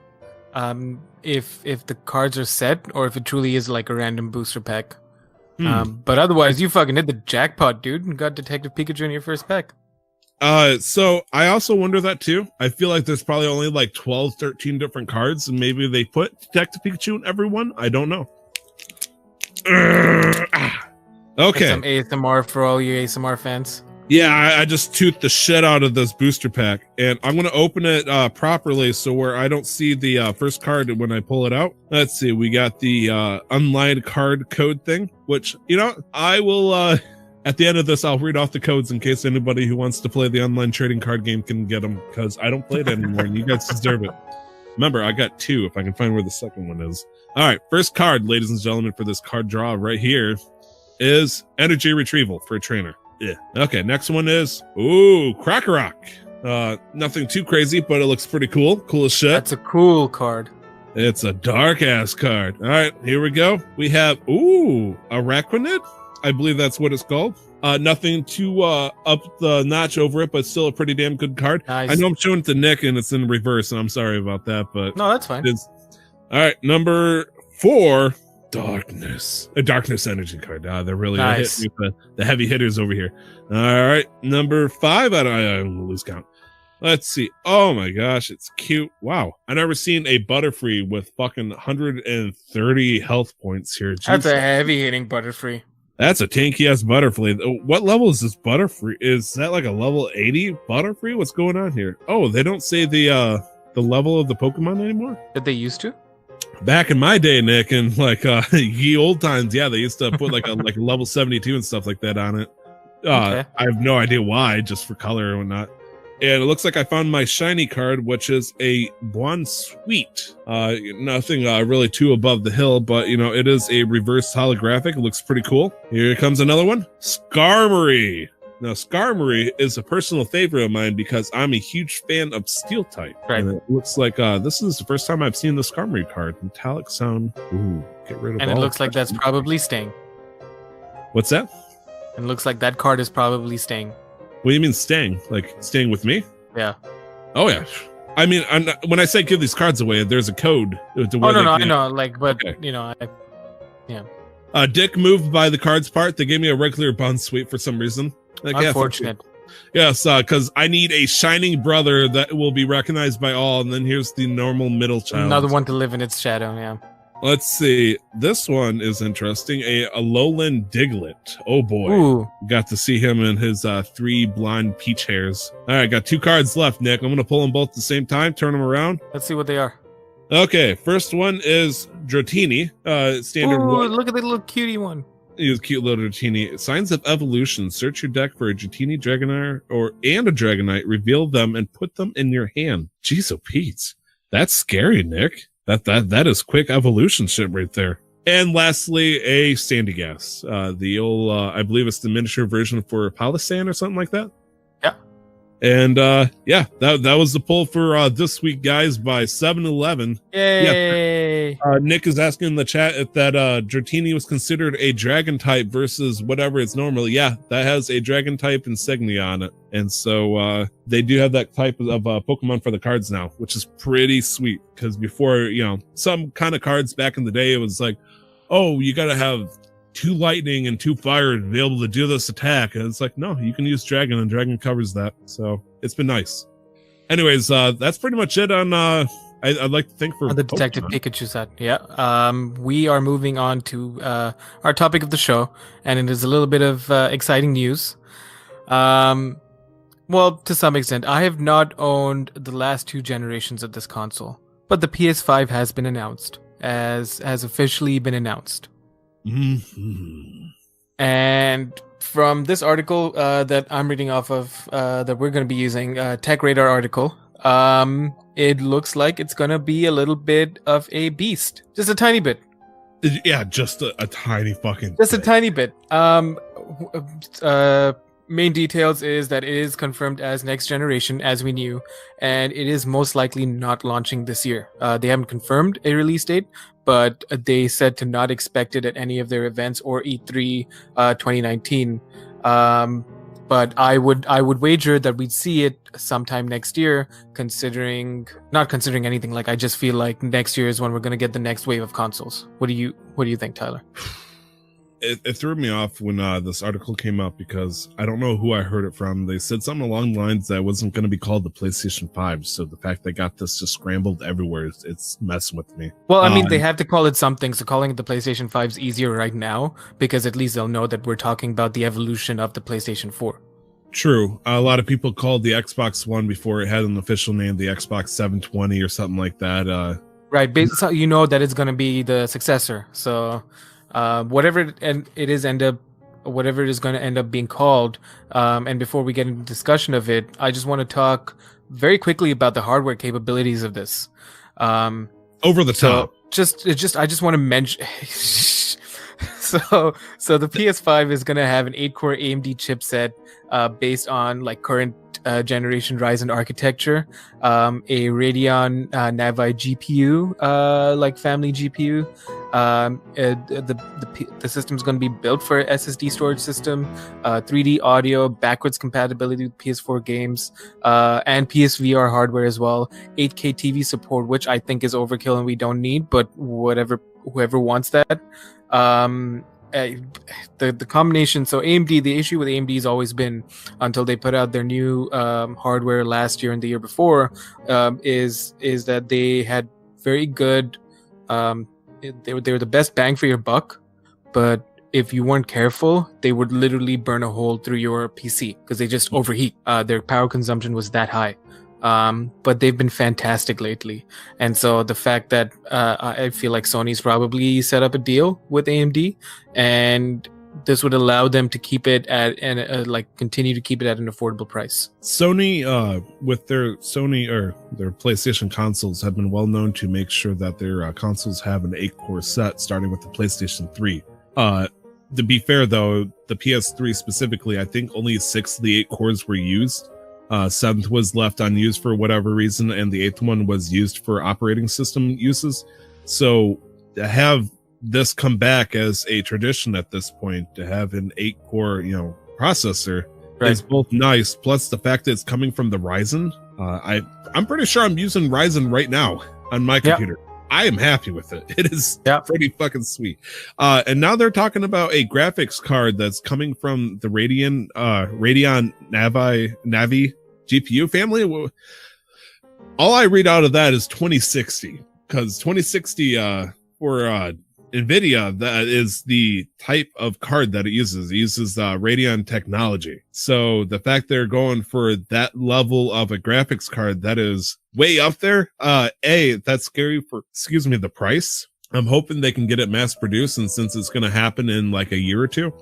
S2: cards are set or if it truly is like a random booster pack. But otherwise, you fucking hit the jackpot, dude, and got Detective Pikachu in your first pack.
S1: So I also wonder that too. I feel like there's probably only like 12, 13 different cards, and maybe they put Detective Pikachu in every one. I don't know. Okay.
S2: Some ASMR for all you ASMR fans.
S1: Yeah, I just toothed the shit out of this booster pack, and I'm going to open it properly so where I don't see the first card when I pull it out. Let's see, we got the unlined card code thing, which, I will, at the end of this, I'll read off the codes in case anybody who wants to play the online trading card game can get them, because I don't play it anymore, and you guys deserve it. Remember, I got 2, if I can find where the second one is. All right, first card, ladies and gentlemen, for this card draw right here is Energy Retrieval for a trainer. Yeah. Okay, next one is Crackerrock. Nothing too crazy, but it looks pretty cool. Cool as shit.
S2: That's a cool card.
S1: It's a dark ass card. All right, here we go. We have Araquanid. I believe that's what it's called. Nothing too up the notch over it, but still a pretty damn good card.
S2: Nice.
S1: I know I'm showing it to Nick and it's in reverse, and I'm sorry about that, but
S2: No, that's fine.
S1: all right, number 4, Darkness. A Darkness Energy card. They're really
S2: Nice.
S1: hitting with the heavy hitters over here. All right, number 5. I don't lose count. Let's see. Oh my gosh, it's cute. Wow. I've never seen a Butterfree with fucking 130 health points here.
S2: That's
S1: Jeez.
S2: a heavy hitting Butterfree.
S1: That's a tanky ass Butterfree. What level is this Butterfree? Is that like a level 80 Butterfree? What's going on here? Oh, they don't say the level of the Pokemon anymore?
S2: Did they used to?
S1: Back in my day, Nick, and like ye old times, yeah, they used to put like a level 72 and stuff like that on it.
S2: Okay.
S1: I have no idea why, just for color or whatnot. And it looks like I found my shiny card, which is a Buon Sweet. Nothing really too above the hill, but it is a reverse holographic. It looks pretty cool. Here comes another one. Skarmory. Now, Skarmory is a personal favorite of mine because I'm a huge fan of Steel type.
S2: Right.
S1: And it looks like this is the first time I've seen the Skarmory card. Metallic sound. Ooh, get rid of
S2: And
S1: all
S2: it looks
S1: the
S2: like that's probably staying.
S1: What's that?
S2: And it looks like that card is probably staying.
S1: What do you mean staying? Like staying with me?
S2: Yeah.
S1: Oh yeah. I mean, when I say give these cards away, there's a code. To
S2: Oh
S1: where
S2: no,
S1: they
S2: no, I
S1: can-
S2: know. Like, but
S1: Okay. Dick moved by the cards part. They gave me a regular Buon Sweet for some reason. Like, yeah, fuck
S2: unfortunate.
S1: you. Yes, because I need a shining brother that will be recognized by all, and then here's the normal middle child.
S2: Another one to live in its shadow. Yeah.
S1: Let's see. This one is interesting. A lowland Diglett. Oh boy.
S2: Ooh.
S1: Got to see him in his 3 blonde peach hairs. All right, got 2 cards left, Nick. I'm going to pull them both at the same time, turn them around.
S2: Let's see what they are.
S1: Okay, first one is Dratini. Standard
S2: Ooh,
S1: one.
S2: look at the little cutie one.
S1: He was cute little Dratini. Signs of evolution. Search your deck for a Dratini, Dragonite, and a Dragonite. Reveal them and put them in your hand. Jeez, oh Pete. That's scary, Nick. That is quick evolution shit right there. And lastly, a Sandy Gas. The old, I believe it's the miniature version for Palisand or something like that.
S2: Yeah.
S1: And yeah, that was the pull for this week, guys, by 7-Eleven.
S2: Yay!
S1: Nick is asking in the chat if that Dratini was considered a dragon type versus whatever it's normally. Yeah, that has a dragon type insignia on it. And so they do have that type of Pokemon for the cards now, which is pretty sweet. Because before, some kind of cards back in the day, it was like, oh, you got to have 2 lightning and 2 fire to be able to do this attack. And it's like, no, you can use dragon, and dragon covers that. So it's been nice. Anyways, that's pretty much it on I'd like to thank for
S2: The Detective Pikachu set. Yeah. We are moving on to our topic of the show, and it is a little bit of exciting news. Well, to some extent, I have not owned the last 2 generations of this console, but the PS5 has been announced, has officially been announced.
S1: Mm-hmm.
S2: And from this article that I'm reading off of, that we're going to be using, Tech Radar article, it looks like it's going to be a little bit of a beast, just a tiny bit.
S1: Yeah, just a tiny fucking
S2: Just a
S1: thing.
S2: tiny bit. Main details is that it is confirmed as next generation, as we knew, and it is most likely not launching this year. They haven't confirmed a release date, but they said to not expect it at any of their events or E3 2019. But I would wager that we'd see it sometime next year, not considering anything. Like, I just feel like next year is when we're going to get the next wave of consoles. What do you think, Tyler?
S1: It threw me off when this article came up because I don't know who I heard it from. They said something along the lines that it wasn't going to be called the PlayStation 5. So the fact they got this just scrambled everywhere, it's messing with me.
S2: Well, I mean, they have to call it something. So calling it the PlayStation 5 is easier right now because at least they'll know that we're talking about the evolution of the PlayStation 4.
S1: True. A lot of people called the Xbox One before it had an official name, the Xbox 720 or something like that.
S2: Right. So you know that it's going to be the successor. So whatever it is whatever it is going to end up being called. And before we get into discussion of it, I just want to talk very quickly about the hardware capabilities of this.
S1: Over the top.
S2: I just want to mention. So the PS5 is going to have an 8-core AMD chipset based on like current generation Ryzen architecture, a Radeon Navi GPU, like family GPU. The system's going to be built for SSD storage system, 3D audio, backwards compatibility with PS4 games, and PSVR hardware as well. 8K TV support, which I think is overkill and we don't need, but whoever wants that. The combination. So AMD, the issue with AMD has always been, until they put out their new hardware last year and the year before, is that they had very good. They were the best bang for your buck, but if you weren't careful, they would literally burn a hole through your PC because they just overheat. Their power consumption was that high. But they've been fantastic lately, and so the fact that I feel like Sony's probably set up a deal with AMD, and this would allow them to keep it at continue to keep it at an affordable price.
S1: Sony, with their their PlayStation consoles, have been well known to make sure that their consoles have an 8-core set, starting with the PlayStation 3. To be fair, though, the PS3 specifically, I think only 6 of the 8 cores were used. 7th was left unused for whatever reason, and the 8th one was used for operating system uses. So to have this come back as a tradition at this point, to have an 8-core, processor, is both nice. Plus the fact that it's coming from the Ryzen. I'm pretty sure I'm using Ryzen right now on my computer. I am happy with it. It is pretty fucking sweet. And now they're talking about a graphics card that's coming from the Radeon Navi GPU family. All I read out of that is 2060, because 2060 for NVIDIA, that is the type of card that it uses. It uses Radeon technology. So the fact they're going for that level of a graphics card, that is way up there. That's scary for, the price. I'm hoping they can get it mass produced, and since it's going to happen in like a year or two,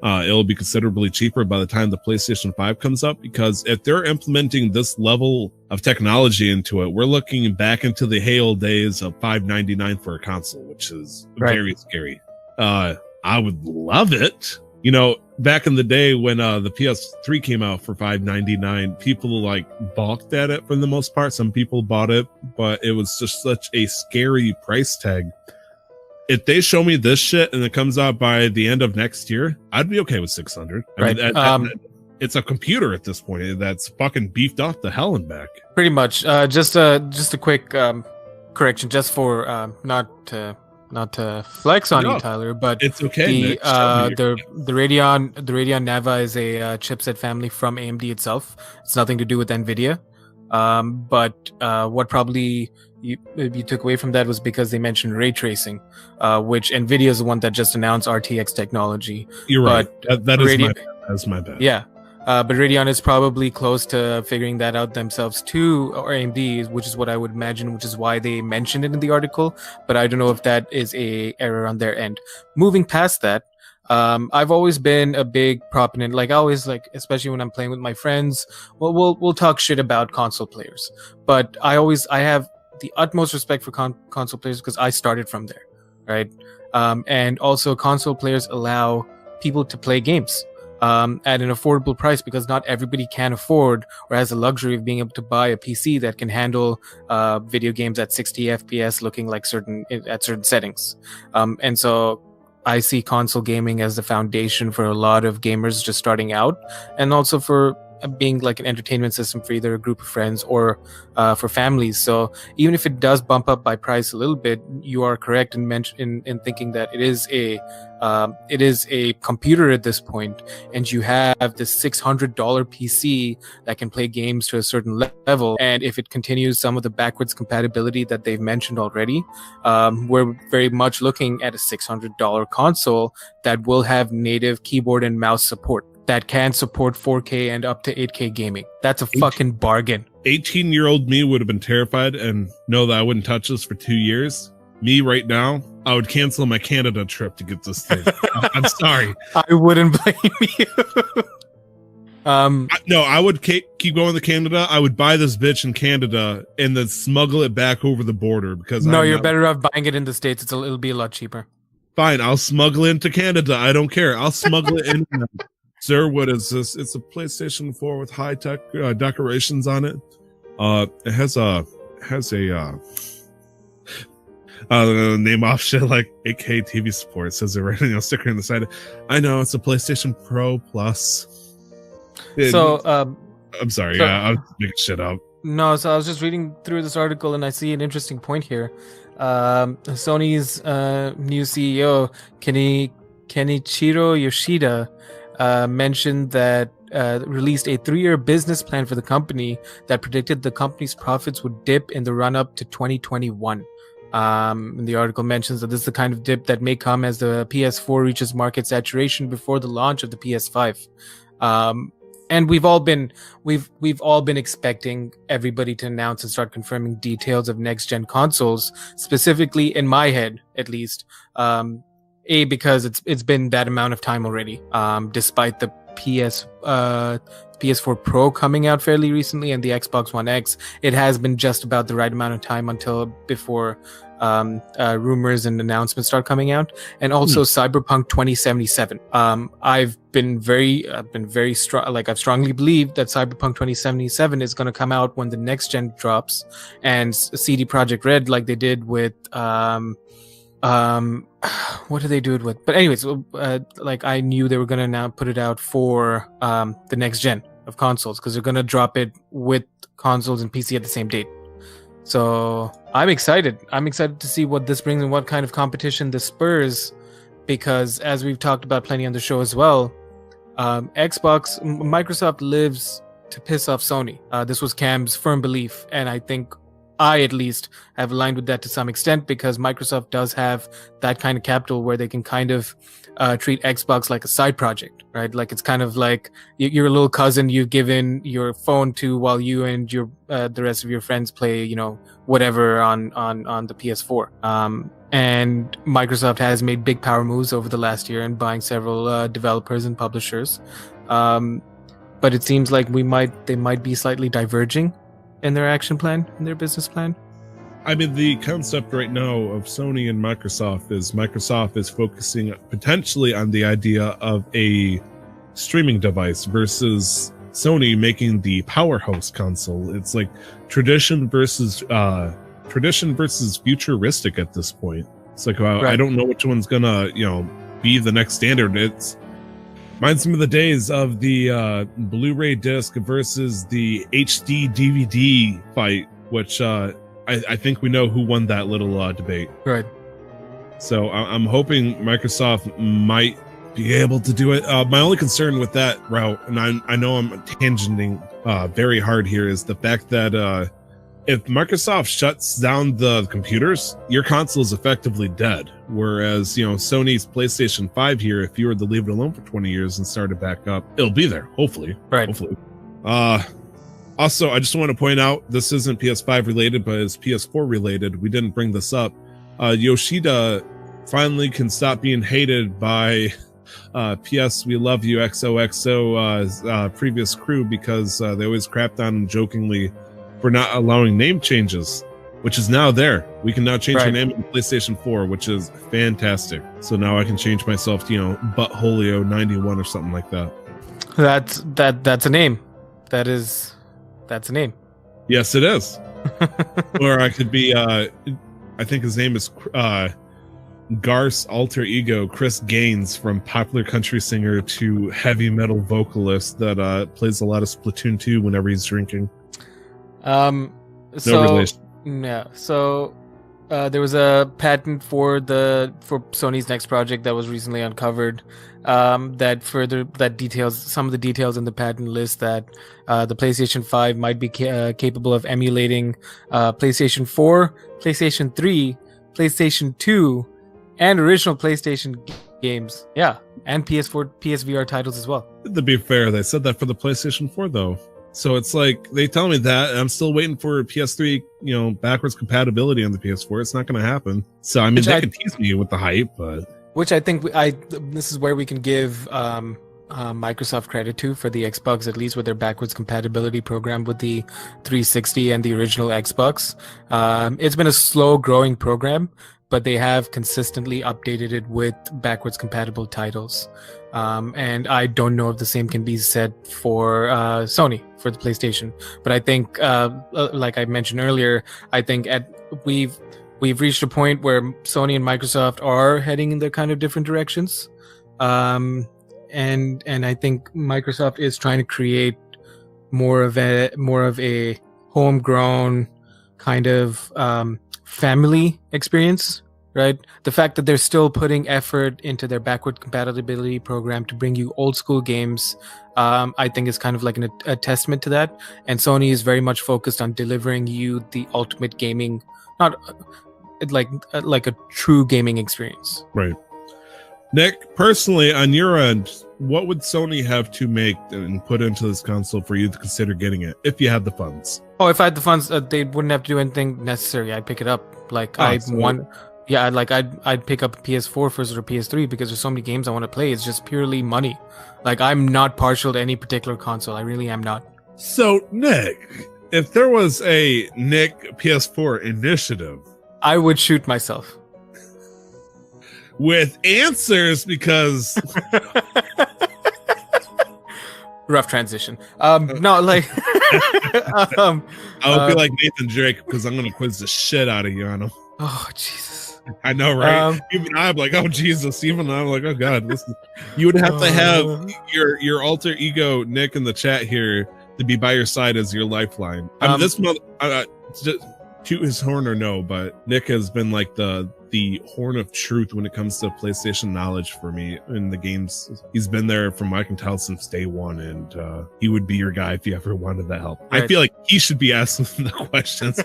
S1: it'll be considerably cheaper by the time the PlayStation 5 comes up, because if they're implementing this level of technology into it, we're looking back into the Halo days of $599 for a console, which is very scary. I would love it. Back in the day when the PS3 came out for $599, people balked at it for the most part. Some people bought it, but it was just such a scary price tag. If they show me this shit and it comes out by the end of next year, I'd be okay with $600. I mean, it's a computer at this point that's fucking beefed off the hell and back.
S2: Pretty much. Just a quick correction, just for not to flex on you, Tyler, but
S1: it's okay.
S2: The Radeon Navi is a chipset family from AMD itself. It's nothing to do with NVIDIA. But what probably you took away from that was because they mentioned ray tracing, which NVIDIA is the one that just announced RTX technology.
S1: You're right. That's my bad.
S2: Yeah. But Radeon is probably close to figuring that out themselves too, or AMD, which is what I would imagine, which is why they mentioned it in the article. But I don't know if that is a error on their end. Moving past that, I've always been a big proponent, especially when I'm playing with my friends. Well, we'll talk shit about console players, but I have the utmost respect for console players because I started from there, right? And also console players allow people to play games at an affordable price, because not everybody can afford or has the luxury of being able to buy a PC that can handle video games at 60 FPS looking like certain settings. And so I see console gaming as the foundation for a lot of gamers just starting out, and also for being like an entertainment system for either a group of friends or for families. So even if it does bump up by price a little bit, you are correct in thinking that it is a computer at this point, and you have this $600 PC that can play games to a certain level. And if it continues some of the backwards compatibility that they've mentioned already, we're very much looking at a $600 console that will have native keyboard and mouse support, that can support 4K and up to 8K gaming. That's a fucking bargain.
S1: 18-year-old me would have been terrified and know that I wouldn't touch this for 2 years. Me right now, I would cancel my Canada trip to get this thing. I'm sorry.
S2: I wouldn't blame you.
S1: No, I would keep going to Canada. I would buy this bitch in Canada and then smuggle it back over the border, because
S2: you're better off buying it in the States. It'll be a lot cheaper.
S1: Fine, I'll smuggle it into Canada. I don't care. I'll smuggle it in. Sir, what is this? It's a PlayStation 4 with high-tech decorations on it. It has a name off shit like 8K TV support. It says it right on the sticker on the side. I know it's a PlayStation Pro Plus. I'm sorry, I was making shit up.
S2: No, so I was just reading through this article and I see an interesting point here. Sony's new CEO Kenichiro Yoshida mentioned that released a 3-year business plan for the company that predicted the company's profits would dip in the run-up to 2021. The article mentions that this is the kind of dip that may come as the PS4 reaches market saturation before the launch of the PS5. And we've all been expecting everybody to announce and start confirming details of next-gen consoles, specifically in my head, at least. Because it's been that amount of time already, despite the PS4 Pro coming out fairly recently and the Xbox One X. It has been just about the right amount of time until before rumors and announcements start coming out. And also Cyberpunk 2077. I've strongly believed that Cyberpunk 2077 is going to come out when the next gen drops, and CD Projekt Red, like they did with what do they do it with? But anyways, like I knew they were gonna now put it out for the next gen of consoles, because they're gonna drop it with consoles and PC at the same date. So I'm excited. I'm excited to see what this brings and what kind of competition this spurs, because as we've talked about plenty on the show as well, Microsoft lives to piss off Sony. This was Cam's firm belief, and I think I at least have aligned with that to some extent, because Microsoft does have that kind of capital where they can kind of treat Xbox like a side project, right? Like it's kind of like you're a little cousin you've given your phone to while you and your the rest of your friends play, whatever on the PS4. And Microsoft has made big power moves over the last year in buying several developers and publishers. But it seems like they might be slightly diverging in their action plan, in their business plan.
S1: I mean, the concept right now of Sony and Microsoft is focusing potentially on the idea of a streaming device versus Sony making the powerhouse console. It's like tradition versus futuristic at this point. It's like, right. I don't know which one's gonna, be the next standard. It's reminds me of the days of the Blu-ray disc versus the HD DVD fight, which I think we know who won that little debate.
S2: Right.
S1: So I'm hoping Microsoft might be able to do it. My only concern with that route, and I know I'm tangenting very hard here, is the fact that if Microsoft shuts down the computers, your console is effectively dead. Whereas, Sony's PlayStation 5 here, if you were to leave it alone for 20 years and start it back up, it'll be there, hopefully.
S2: Right.
S1: Hopefully. Also, I just want to point out, this isn't PS5 related, but it's PS4 related. We didn't bring this up. Yoshida finally can stop being hated by PS We Love You XOXO previous crew, because they always crapped on him jokingly for not allowing name changes, which is now there. We can now change our name in PlayStation 4, which is fantastic. So now I can change myself to, Buttholio 91 or something like that.
S2: That's a name. That's a name.
S1: Yes, it is. Or I could be, I think his name is Garth's alter ego, Chris Gaines, from popular country singer to heavy metal vocalist that plays a lot of Splatoon 2 whenever he's drinking. No relation.
S2: Yeah. So there was a patent for Sony's next project that was recently uncovered. That details some of the details in the patent list that the PlayStation 5 might be capable of emulating PlayStation 4, PlayStation 3, PlayStation 2, and original PlayStation games. Yeah, and PS4, PSVR titles as well.
S1: To be fair, they said that for the PlayStation 4 though. So it's like, they tell me that, and I'm still waiting for PS3, backwards compatibility on the PS4. It's not going to happen. So, I mean, they can tease me with the hype, but...
S2: Which I think this is where we can give Microsoft credit to, for the Xbox, at least with their backwards compatibility program with the 360 and the original Xbox. It's been a slow growing program, but they have consistently updated it with backwards compatible titles. And I don't know if the same can be said for Sony, for the PlayStation. But I think, like I mentioned earlier, I think we've reached a point where Sony and Microsoft are heading in their kind of different directions. And I think Microsoft is trying to create more of a homegrown kind of family experience, right? The fact that they're still putting effort into their backward compatibility program to bring you old school games, I think is kind of like a testament to that. And Sony is very much focused on delivering you the ultimate gaming, not like a true gaming experience.
S1: Right. Nick, personally, on your end, what would Sony have to make and put into this console for you to consider getting it if you had the funds?
S2: Oh, if I had the funds, they wouldn't have to do anything necessary. I'd pick it up. Like I'd pick up a PS4 first or PS3 because there's so many games I want to play. It's just purely money. Like I'm not partial to any particular console. I really am not.
S1: So, Nick, if there was a Nick PS4 initiative,
S2: I would shoot myself.
S1: With answers, because
S2: rough transition. No, like
S1: I'll be like Nathan Drake because I'm gonna quiz the shit out of you on him.
S2: Oh Jesus!
S1: I know, right? Even I'm like, oh Jesus! Even I'm like, oh God! Listen, you would have to have your alter ego Nick in the chat here to be by your side as your lifeline. This month, to his horn or no, but Nick has been like the horn of truth when it comes to PlayStation knowledge for me in the games. He's been there from what I can tell since day one, and he would be your guy if you ever wanted that help. Right. I feel like he should be asking the questions.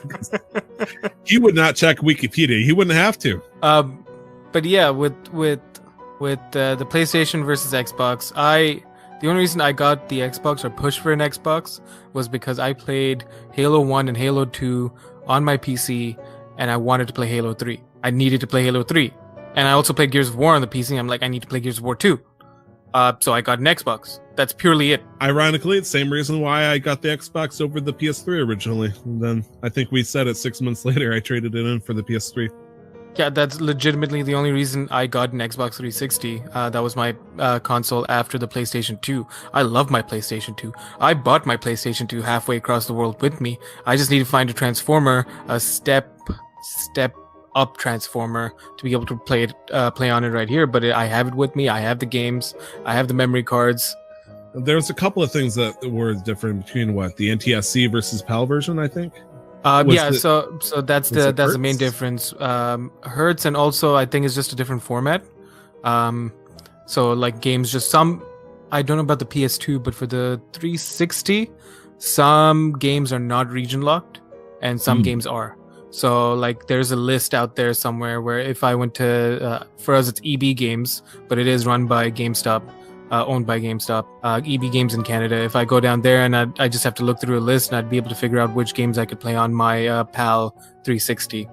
S1: He would not check Wikipedia. He wouldn't have to.
S2: But yeah, with the PlayStation versus Xbox, the only reason I got the Xbox or pushed for an Xbox was because I played Halo 1 and Halo 2 on my PC, and I wanted to play Halo 3. I needed to play Halo 3. And I also played Gears of War on the PC. I'm like, I need to play Gears of War 2. So I got an Xbox. That's purely it.
S1: Ironically, it's the same reason why I got the Xbox over the PS3 originally. And then I think we said it 6 months later, I traded it in for the PS3.
S2: Yeah, that's legitimately the only reason I got an Xbox 360. That was my console after the PlayStation 2. I love my PlayStation 2. I bought my PlayStation 2 halfway across the world with me. I just need to find a transformer, a step up transformer to be able to play on it right here. But I have it with me. I have the games. I have the memory cards.
S1: There's a couple of things that were different between the NTSC versus PAL version, I think.
S2: So that's the main difference. Hertz, and also I think it's just a different format. So like games, just some, I don't know about the PS2, but for the 360, some games are not region locked and some games are. So like there's a list out there somewhere where if I went to, for us it's EB Games, but it is run by GameStop. Owned by GameStop, EB Games in Canada. If I go down there and I just have to look through a list, and I'd be able to figure out which games I could play on my PAL 360.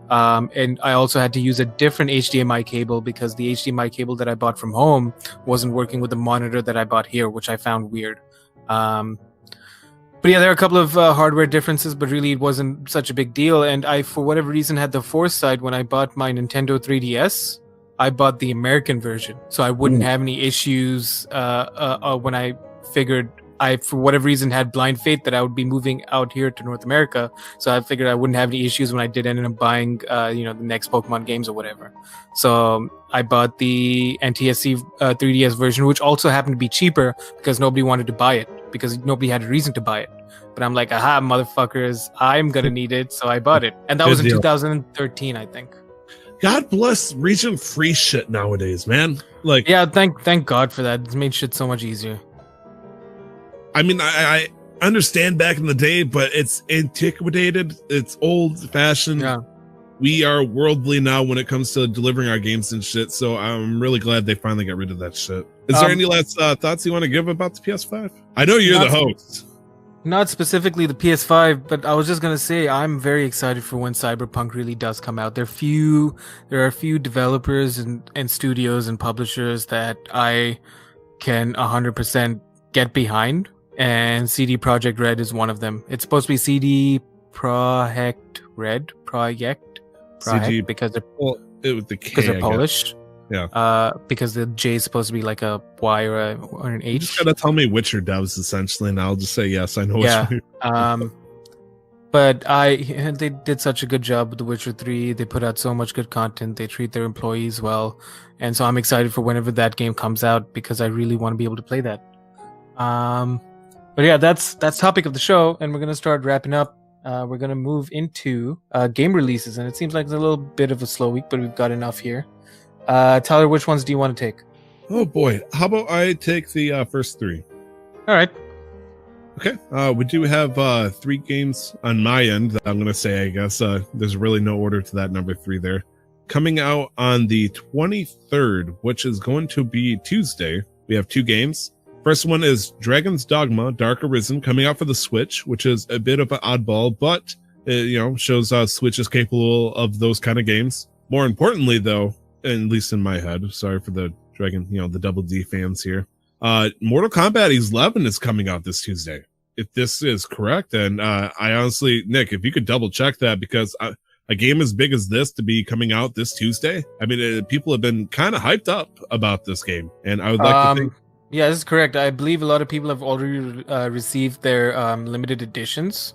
S2: And I also had to use a different HDMI cable because the HDMI cable that I bought from home wasn't working with the monitor that I bought here, which I found weird. But yeah, there are a couple of hardware differences, but really it wasn't such a big deal. And I, for whatever reason, had the foresight when I bought my Nintendo 3DS. I bought the American version, so I wouldn't have any issues when I figured I, for whatever reason, had blind faith that I would be moving out here to North America. So I figured I wouldn't have any issues when I did end up buying, the next Pokemon games or whatever. So I bought the NTSC 3DS version, which also happened to be cheaper because nobody wanted to buy it because nobody had a reason to buy it. But I'm like, aha, motherfuckers, I'm gonna need it, so I bought it, and that was in 2013, I think.
S1: God bless region free shit nowadays, man. Like,
S2: yeah, thank God for that. It's made shit so much easier.
S1: I mean, I understand back in the day, but it's antiquated. It's old fashioned. Yeah. We are worldly now when it comes to delivering our games and shit. So I'm really glad they finally got rid of that shit. Is there any last thoughts you want to give about the PS5? I know you're the host.
S2: Not specifically the PS5, but I was just gonna say I'm very excited for when Cyberpunk really does come out. There are a few developers and studios and publishers that I can 100% get behind, and CD Projekt Red is one of them. It's supposed to be CD Projekt Red, because
S1: It with the K.
S2: Because they're
S1: I
S2: Polish.
S1: guess. Yeah.
S2: Because the J is supposed to be like a Y or an H.
S1: You just gotta tell me Witcher devs essentially, and I'll just say yes. I know what you mean.
S2: But they did such a good job with The Witcher 3. They put out so much good content. They treat their employees well, and so I'm excited for whenever that game comes out because I really want to be able to play that. But yeah, that's topic of the show, and we're gonna start wrapping up. We're gonna move into game releases, and it seems like it's a little bit of a slow week, but we've got enough here. Tyler, which ones do you want to take?
S1: Oh boy, how about I take the first three?
S2: All right.
S1: Okay, we do have 3 games on my end that I'm going to say, I guess. There's really no order to that number 3 there. Coming out on the 23rd, which is going to be Tuesday, we have 2 games. First one is Dragon's Dogma, Dark Arisen, coming out for the Switch, which is a bit of an oddball, but it, shows Switch is capable of those kind of games. More importantly, though, at least in my head, sorry for the Dragon, the Double D fans here, Mortal Kombat 11 is coming out this Tuesday. If this is correct, and I honestly, Nick, if you could double check that, because a game as big as this to be coming out this Tuesday, I mean, people have been kind of hyped up about this game, and I would like to think.
S2: Yeah, this is correct. I believe a lot of people have already received their limited editions.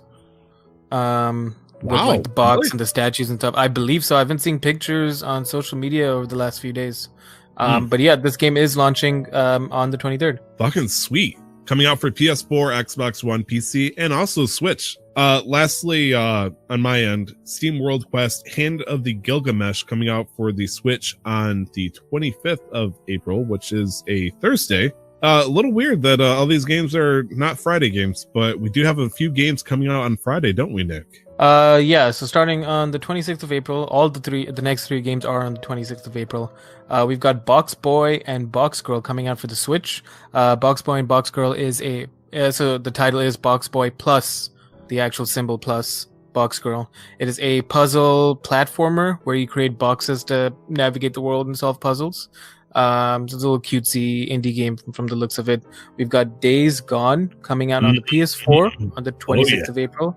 S2: With like the box
S1: really?
S2: and the statues and stuff. I believe so. I've been seeing pictures on social media over the last few days. But yeah, this game is launching on the 23rd.
S1: Fucking sweet. Coming out for PS4, Xbox One, PC, and also Switch. Lastly, on my end, Steam World Quest Hand of the Gilgamesh coming out for the Switch on the 25th of April, which is a Thursday. A little weird that all these games are not Friday games, but we do have a few games coming out on Friday, don't we, Nick?
S2: Yeah, so starting on the 26th of April, the next 3 games are on the 26th of April. We've got Box Boy and Box Girl coming out for the Switch. Box Boy and Box Girl is so the title is Box Boy plus the actual symbol plus Box Girl. It is a puzzle platformer where you create boxes to navigate the world and solve puzzles. So it's a little cutesy indie game from the looks of it. We've got Days Gone coming out on the PS4 on the 26th of April.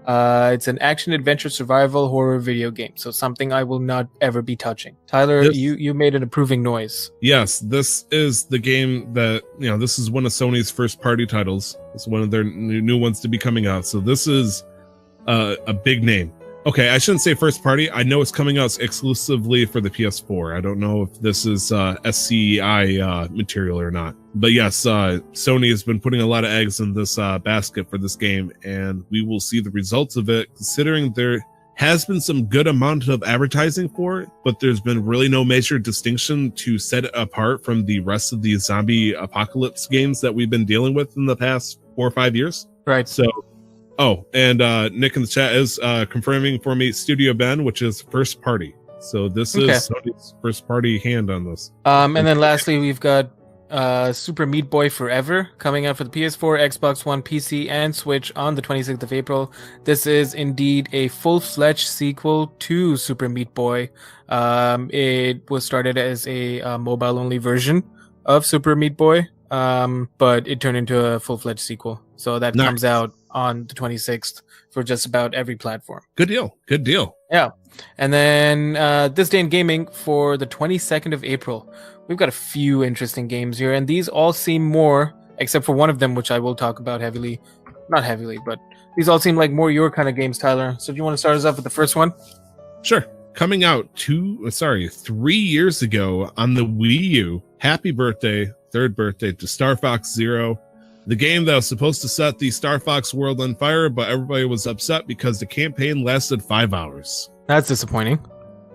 S2: It's an action-adventure survival horror video game, so something I will not ever be touching. Tyler, you made an approving noise.
S1: Yes, this is the game that, this is one of Sony's first-party titles. It's one of their new ones to be coming out, so this is a big name. Okay, I shouldn't say first-party. I know it's coming out exclusively for the PS4. I don't know if this is SCI material or not. But yes, Sony has been putting a lot of eggs in this basket for this game, and we will see the results of it, considering there has been some good amount of advertising for it, but there's been really no major distinction to set it apart from the rest of the zombie apocalypse games that we've been dealing with in the past 4 or 5 years.
S2: Right.
S1: So, and Nick in the chat is confirming for me Studio Ben, which is first party. So this is Sony's first party hand on this.
S2: And then lastly, we've got Super Meat Boy Forever coming out for the PS4, Xbox One, PC, and Switch on the 26th of April. This is indeed a full-fledged sequel to Super Meat Boy. It was started as a mobile-only version of Super Meat Boy, but it turned into a full-fledged sequel. So that comes out on the 26th for just about every platform.
S1: Good deal. Good deal.
S2: Yeah. And then this day in gaming for the 22nd of April. We've got a few interesting games here, and these all seem more, except for one of them, which I will talk about heavily. Not heavily, but these all seem like more your kind of games, Tyler. So do you want to start us off with the first one?
S1: Sure. Coming out 3 years ago on the Wii U. Happy birthday, 3rd birthday to Star Fox Zero. The game that was supposed to set the Star Fox world on fire, but everybody was upset because the campaign lasted 5 hours.
S2: That's disappointing.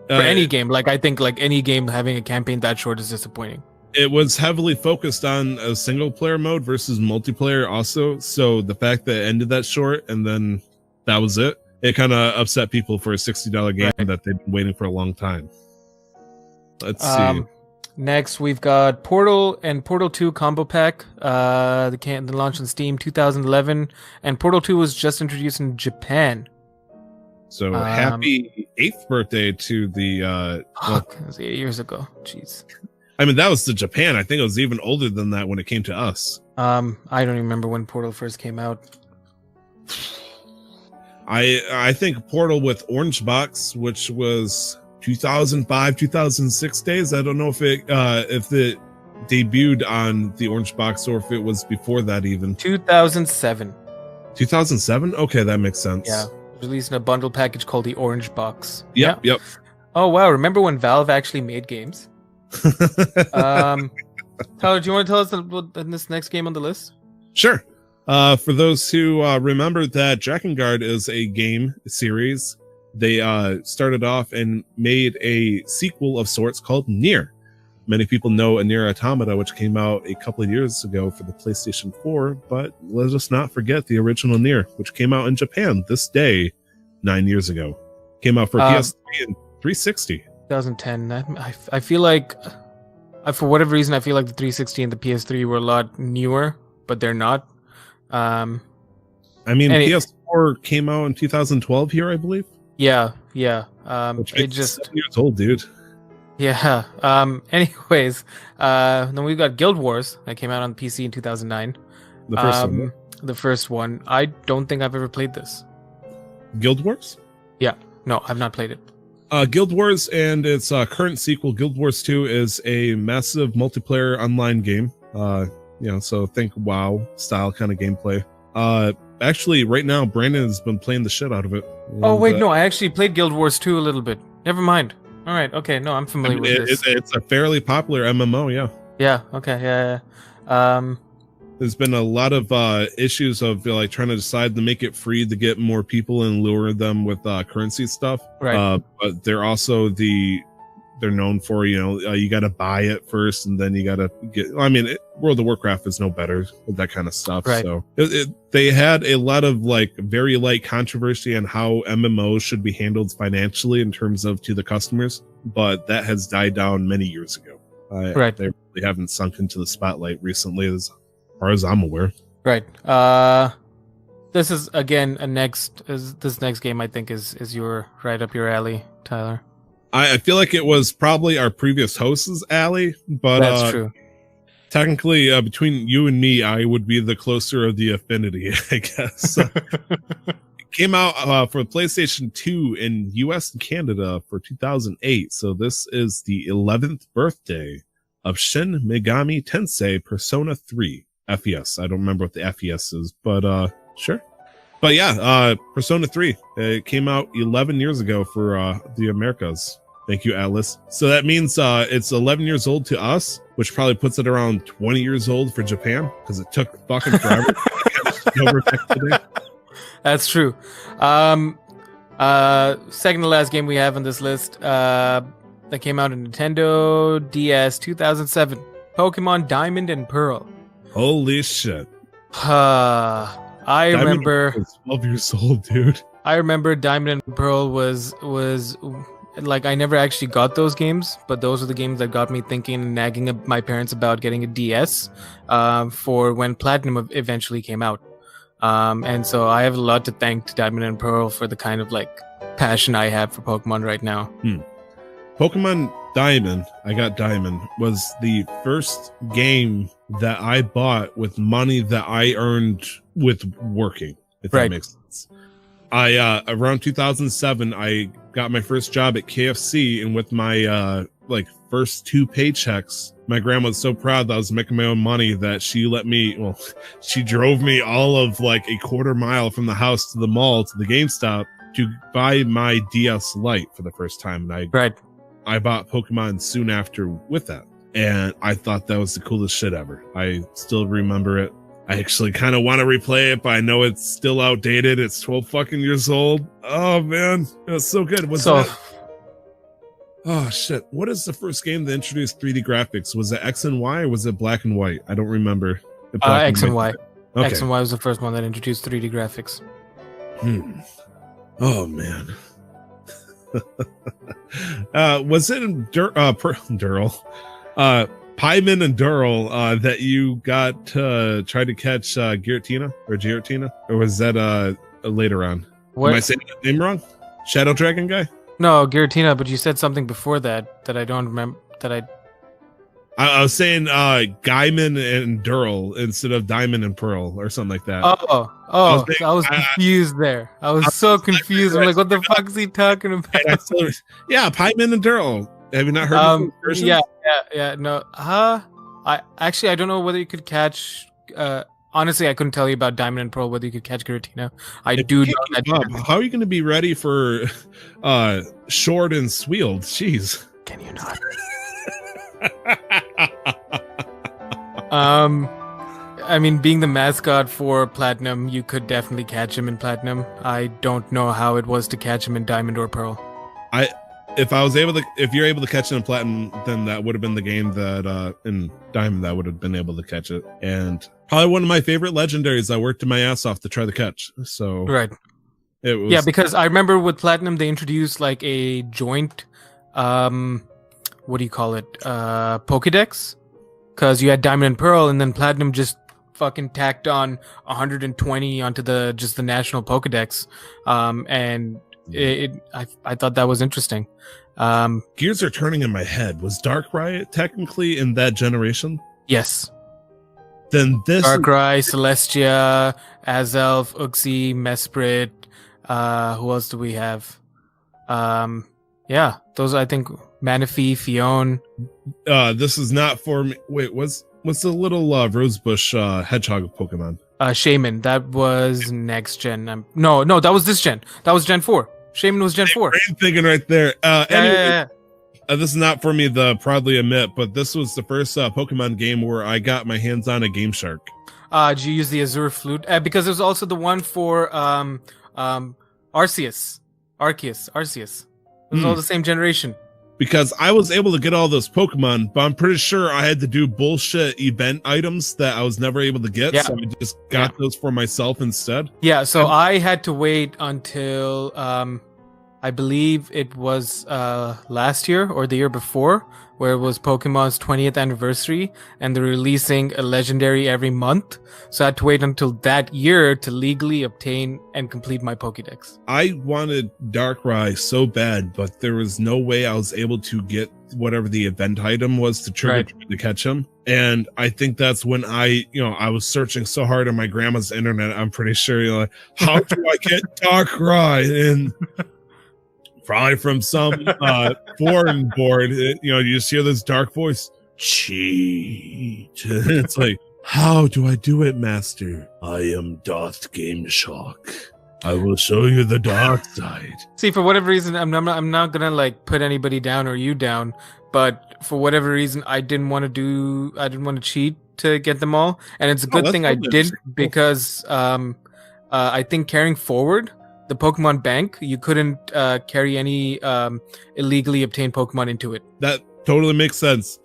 S2: For any game, I think any game having a campaign that short is disappointing.
S1: It was heavily focused on a single player mode versus multiplayer also. So the fact that it ended that short and then that was it, it kind of upset people for a $60 game that they've been waiting for a long time. Let's see.
S2: Next, we've got Portal and Portal 2 Combo Pack. The launch on Steam 2011. And Portal 2 was just introduced in Japan.
S1: So happy 8th birthday to the...
S2: Fuck, it was 8 years ago. Jeez.
S1: I mean, that was to Japan. I think it was even older than that when it came to us.
S2: I don't remember when Portal first came out.
S1: I think Portal with Orange Box, which was 2005, 2006 days. I don't know if it debuted on the orange box or if it was before that even.
S2: 2007.
S1: 2007? Okay, that makes sense.
S2: Yeah. Released in a bundle package called the Orange Box.
S1: Yep.
S2: Oh wow, remember when Valve actually made games? Tyler, do you want to tell us about this next game on the list?
S1: Sure. For those who remember that Drakengard is a game series, they started off and made a sequel of sorts called Nier. Many people know a Nier Automata, which came out a couple of years ago for the PlayStation 4, but let us not forget the original Nier, which came out in Japan this day 9 years ago. Came out for PS3 and 360.
S2: 2010. I feel like, for whatever reason, I feel like the 360 and the PS3 were a lot newer, but they're not.
S1: PS4 came out in 2012 here, I believe.
S2: Yeah.
S1: It just 7 years old, dude.
S2: Yeah. Anyways, then we've got Guild Wars that came out on PC in 2009.
S1: The first one.
S2: The first one. I don't think I've ever played this.
S1: Guild Wars?
S2: Yeah. No, I've not played it.
S1: Guild Wars and its current sequel, Guild Wars 2, is a massive multiplayer online game. So think WoW style kind of gameplay. Actually, right now, Brandon has been playing the shit out of it.
S2: Oh, wait, no, I actually played Guild Wars 2 a little bit. Never mind. All right, okay, no, I'm familiar with this.
S1: It's a fairly popular MMO, yeah.
S2: Yeah, okay, yeah.
S1: There's been a lot of issues of like trying to decide to make it free to get more people and lure them with currency stuff.
S2: Right.
S1: But they're also they're known for, you got to buy it first and then you got to get, World of Warcraft is no better with that kind of stuff.
S2: Right.
S1: So they had a lot of like very light controversy on how MMOs should be handled financially in terms of to the customers, but that has died down many years ago.
S2: Right.
S1: They really haven't sunk into the spotlight recently as far as I'm aware.
S2: Right. This is again this next game I think is right up your alley, Tyler.
S1: I feel like it was probably our previous host's alley, but
S2: that's true.
S1: Technically, between you and me, I would be the closer of the affinity, I guess. It came out for PlayStation 2 in US and Canada for 2008, so this is the 11th birthday of Shin Megami Tensei Persona 3 FES. I don't remember what the FES is, but sure. But yeah, Persona 3, it came out 11 years ago for the Americas. Thank you, Atlas. So that means it's 11 years old to us, which probably puts it around 20 years old for Japan, because it took fucking forever to get over back today.
S2: That's true. Second to last game we have on this list that came out on Nintendo DS 2007, Pokemon Diamond and Pearl.
S1: Holy shit.
S2: I remember
S1: 12 years old, dude.
S2: I remember Diamond and Pearl was like, I never actually got those games, but those are the games that got me thinking and nagging my parents about getting a DS for when Platinum eventually came out. And so I have a lot to thank to Diamond and Pearl for the kind of like passion I have for Pokemon right now.
S1: Pokemon Diamond, I got Diamond, was the first game that I bought with money that I earned with working, if that makes sense. I around 2007, I got my first job at KFC, and with my first 2 paychecks, my grandma was so proud that I was making my own money that she drove me all of like a quarter mile from the house to the mall to the GameStop to buy my DS Lite for the first time, and I bought Pokemon soon after with that, and I thought that was the coolest shit ever. I still remember it. I actually kind of want to replay it, but I know it's still outdated. It's 12 fucking years old. Oh man, it was so good. Oh shit! What is the first game that introduced 3D graphics? Was it X and Y or was it Black and White? I don't remember.
S2: X and Y.
S1: Okay.
S2: X and Y was the first one that introduced 3D graphics.
S1: Oh man. Was it Durl? Paimon and Durl that you got to try to catch Giratina? Or was that later on?
S2: What?
S1: Am I saying the name wrong? Shadow Dragon guy?
S2: No, Giratina, but you said something before that I don't remember.
S1: I was saying Gaiman and Durl instead of Diamond and Pearl or something like that.
S2: I was confused there. I was so confused. I'm like, what the fuck is he talking about?
S1: Yeah, Pieman and Durl. Have you not heard of versions?
S2: Yeah. No. I don't know whether you could catch. Honestly, I couldn't tell you about Diamond and Pearl whether you could catch Giratina. I do know that.
S1: How are you going to be ready for Short and Sweeld? Jeez.
S2: Can you not? I mean, being the mascot for Platinum, you could definitely catch him in Platinum. I don't know how it was to catch him in Diamond or Pearl.
S1: If you're able to catch it in Platinum, then that would have been the game that in Diamond that would have been able to catch it. And probably one of my favorite legendaries I worked my ass off to try to catch. So
S2: right.
S1: It was,
S2: because I remember with Platinum they introduced like a joint what do you call it? Pokédex? Because you had Diamond and Pearl, and then Platinum just fucking tacked on 120 onto the national Pokédex. And I thought that was interesting.
S1: Gears are turning in my head. Was Darkrai technically in that generation?
S2: Yes.
S1: Then this
S2: Darkrai, Celestia, Azelf, Uxie, Mesprit. Who else do we have? Yeah, those I think Manaphy, Fion.
S1: This is not for me. Wait, what's the little Rosebush hedgehog Pokemon?
S2: Shaman. That was next gen. No, that was this gen. That was Gen 4. Shaman was Gen 4.
S1: I'm thinking right there.
S2: Yeah.
S1: This is not for me to proudly admit, but this was the first Pokemon game where I got my hands on a Game Shark.
S2: Did you use the Azure Flute? Because there's also the one for Arceus. It was all the same generation.
S1: Because I was able to get all those Pokemon, but I'm pretty sure I had to do bullshit event items that I was never able to get, so I just got those for myself instead.
S2: Yeah, so I had to wait until I believe it was last year or the year before, where it was Pokemon's 20th anniversary, and they're releasing a legendary every month. So I had to wait until that year to legally obtain and complete my Pokédex.
S1: I wanted Darkrai so bad, but there was no way I was able to get whatever the event item was to trigger to catch him. And I think that's when I was searching so hard on my grandma's internet. I'm pretty sure, how do I get Darkrai? And probably from some foreign board, you just hear this dark voice, cheat. It's like, how do I do it, master? I am Darth Game Shock. I will show you the dark side.
S2: See, for whatever reason, I'm not gonna put anybody down or you down, but for whatever reason, I didn't want to cheat to get them all, and it's a good thing I did, because I think carrying forward the Pokemon Bank, you couldn't carry any illegally obtained Pokemon into it.
S1: That totally makes sense.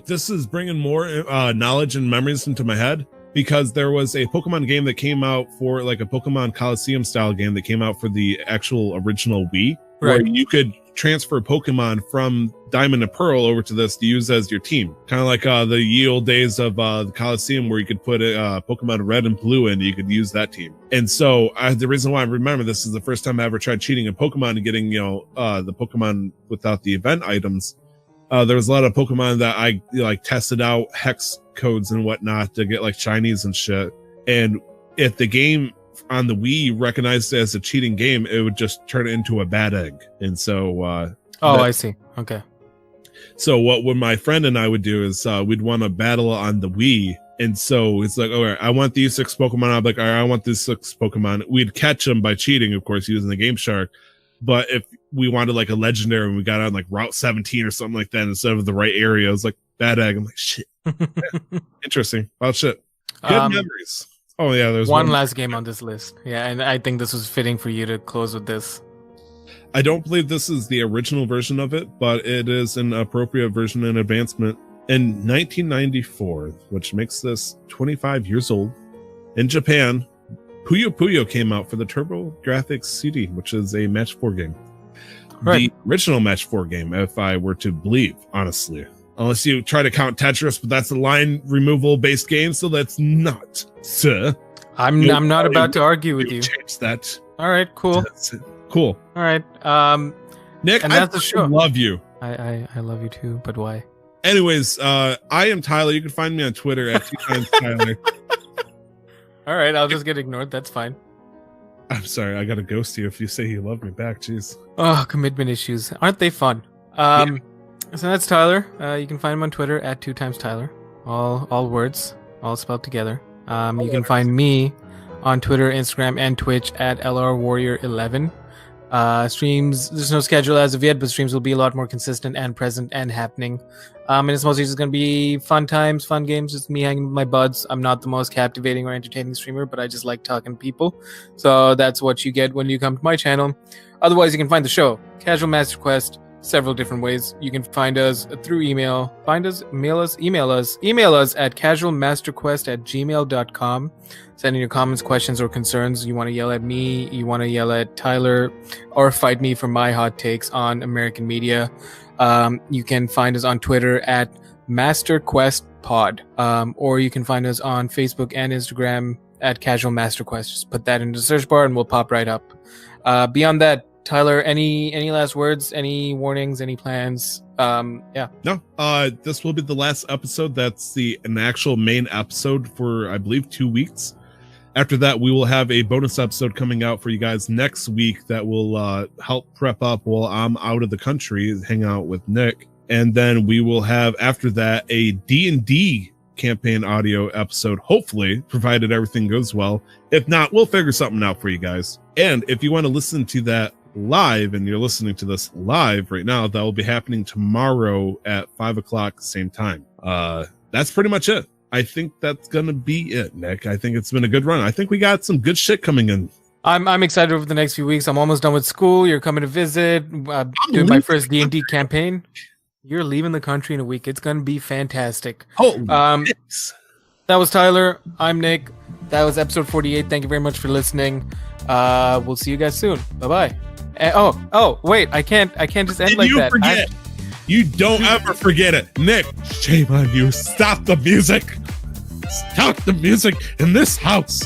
S1: This is bringing more knowledge and memories into my head, because there was a Pokemon game that came out for a Pokemon Coliseum style game that came out for the actual original Wii, where you could transfer Pokemon from Diamond and Pearl over to this to use as your team. Kind of like the ye old days of the Coliseum, where you could put Pokemon Red and Blue in, you could use that team. And so the reason why I remember this is the first time I ever tried cheating in Pokemon and getting, the Pokemon without the event items. There was a lot of Pokemon that I tested out hex codes and whatnot to get shinies and shit. And if the game on the Wii recognized it as a cheating game, it would just turn it into a bad egg. And so
S2: I see. Okay.
S1: So what my friend and I would do is we'd want to battle on the Wii. And so it's like, all right, I want these 6 Pokemon. I'm like, all right, I want these 6 Pokemon. We'd catch them by cheating, of course, using the Game Shark. But if we wanted a legendary and we got on Route 17 or something like that instead of the right area, it was bad egg. I'm like, shit. Yeah. Interesting. Well, shit. Good memories. Oh yeah, there's
S2: one last game on this list. Yeah, and I think this was fitting for you to close with this.
S1: I don't believe this is the original version of it, but it is an appropriate version and advancement. In 1994, which makes this 25 years old, in Japan, Puyo Puyo came out for the TurboGrafx CD, which is a Match 4 game. The original Match 4 game, if I were to believe, honestly. Unless you try to count Tetris, but that's a line removal based game, so that's not. Sir,
S2: I'm not about to argue with you.
S1: Change that.
S2: All right, cool.
S1: Cool.
S2: All right.
S1: Nick,
S2: and that's the show.
S1: Love you.
S2: I love you too, but why?
S1: Anyways, I am Tyler. You can find me on Twitter at 2timestyler.
S2: All right, I'll just get ignored. That's fine.
S1: I'm sorry, I gotta ghost you if you say you love me back. Jeez.
S2: Oh, commitment issues. Aren't they fun? So that's Tyler. You can find him on Twitter at 2timestyler. All words, all spelled together. You can find me on Twitter, Instagram, and Twitch at LRWarrior11. Streams, there's no schedule as of yet, but streams will be a lot more consistent and present and happening. And it's mostly just going to be fun times, fun games, just me hanging with my buds. I'm not the most captivating or entertaining streamer, but I just like talking to people. So that's what you get when you come to my channel. Otherwise, you can find the show, Casual Master Quest, several different ways. You can find us through email. Email us at casualmasterquest@gmail.com. Send in your comments, questions, or concerns. You want to yell at me, you want to yell at Tyler, or fight me for my hot takes on American media. You can find us on Twitter at MasterQuestPod, or you can find us on Facebook and Instagram at Casual Master Quest. Just put that into the search bar and we'll pop right up. Beyond that, Tyler, any last words, any warnings, any plans?
S1: No, this will be the last episode. That's an actual main episode for, I believe, 2 weeks. After that, we will have a bonus episode coming out for you guys next week that will help prep up while I'm out of the country, hang out with Nick. And then we will have, after that, a D&D campaign audio episode, hopefully, provided everything goes well. If not, we'll figure something out for you guys. And if you want to listen to that live, and you're listening to this live right now, that will be happening tomorrow at 5 o'clock, same time. That's pretty much it. I think that's gonna be it, Nick. I think it's been a good run. I think we got some good shit coming in.
S2: I'm excited over the next few weeks. I'm almost done with school. You're coming to visit. I'm doing my first D&D campaign. You're leaving the country in a week. It's gonna be fantastic. That was Tyler. I'm Nick. That was episode 48. Thank you very much for listening. We'll see you guys soon. Bye-bye. Wait, I can't just end like that.
S1: Forget. You don't ever forget it. Nick, shame on you. Stop the music. Stop the music in this house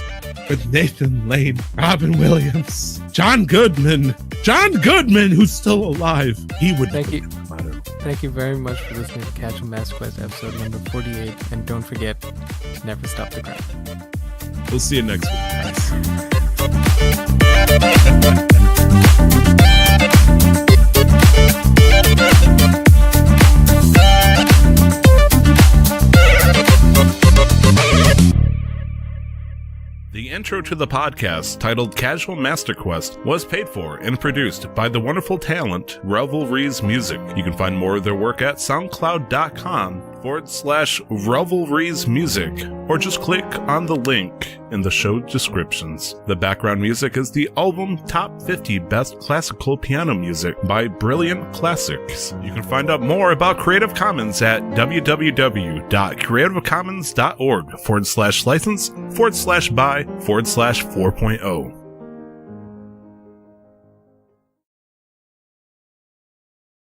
S1: with Nathan Lane, Robin Williams, John Goodman, who's still alive. He would.
S2: Thank you. Thank you very much for listening to Casual Master Quest episode number 48. And don't forget, never stop the grind.
S1: We'll see you next week, guys. The intro to the podcast, titled Casual Master Quest, was paid for and produced by the wonderful talent Revelries Music. You can find more of their work at soundcloud.com/Revelries Music, or just click on the link in the show descriptions. The background music is the album Top 50 Best Classical Piano Music by Brilliant Classics. You can find out more about Creative Commons at www.creativecommons.org/license/by/4.0.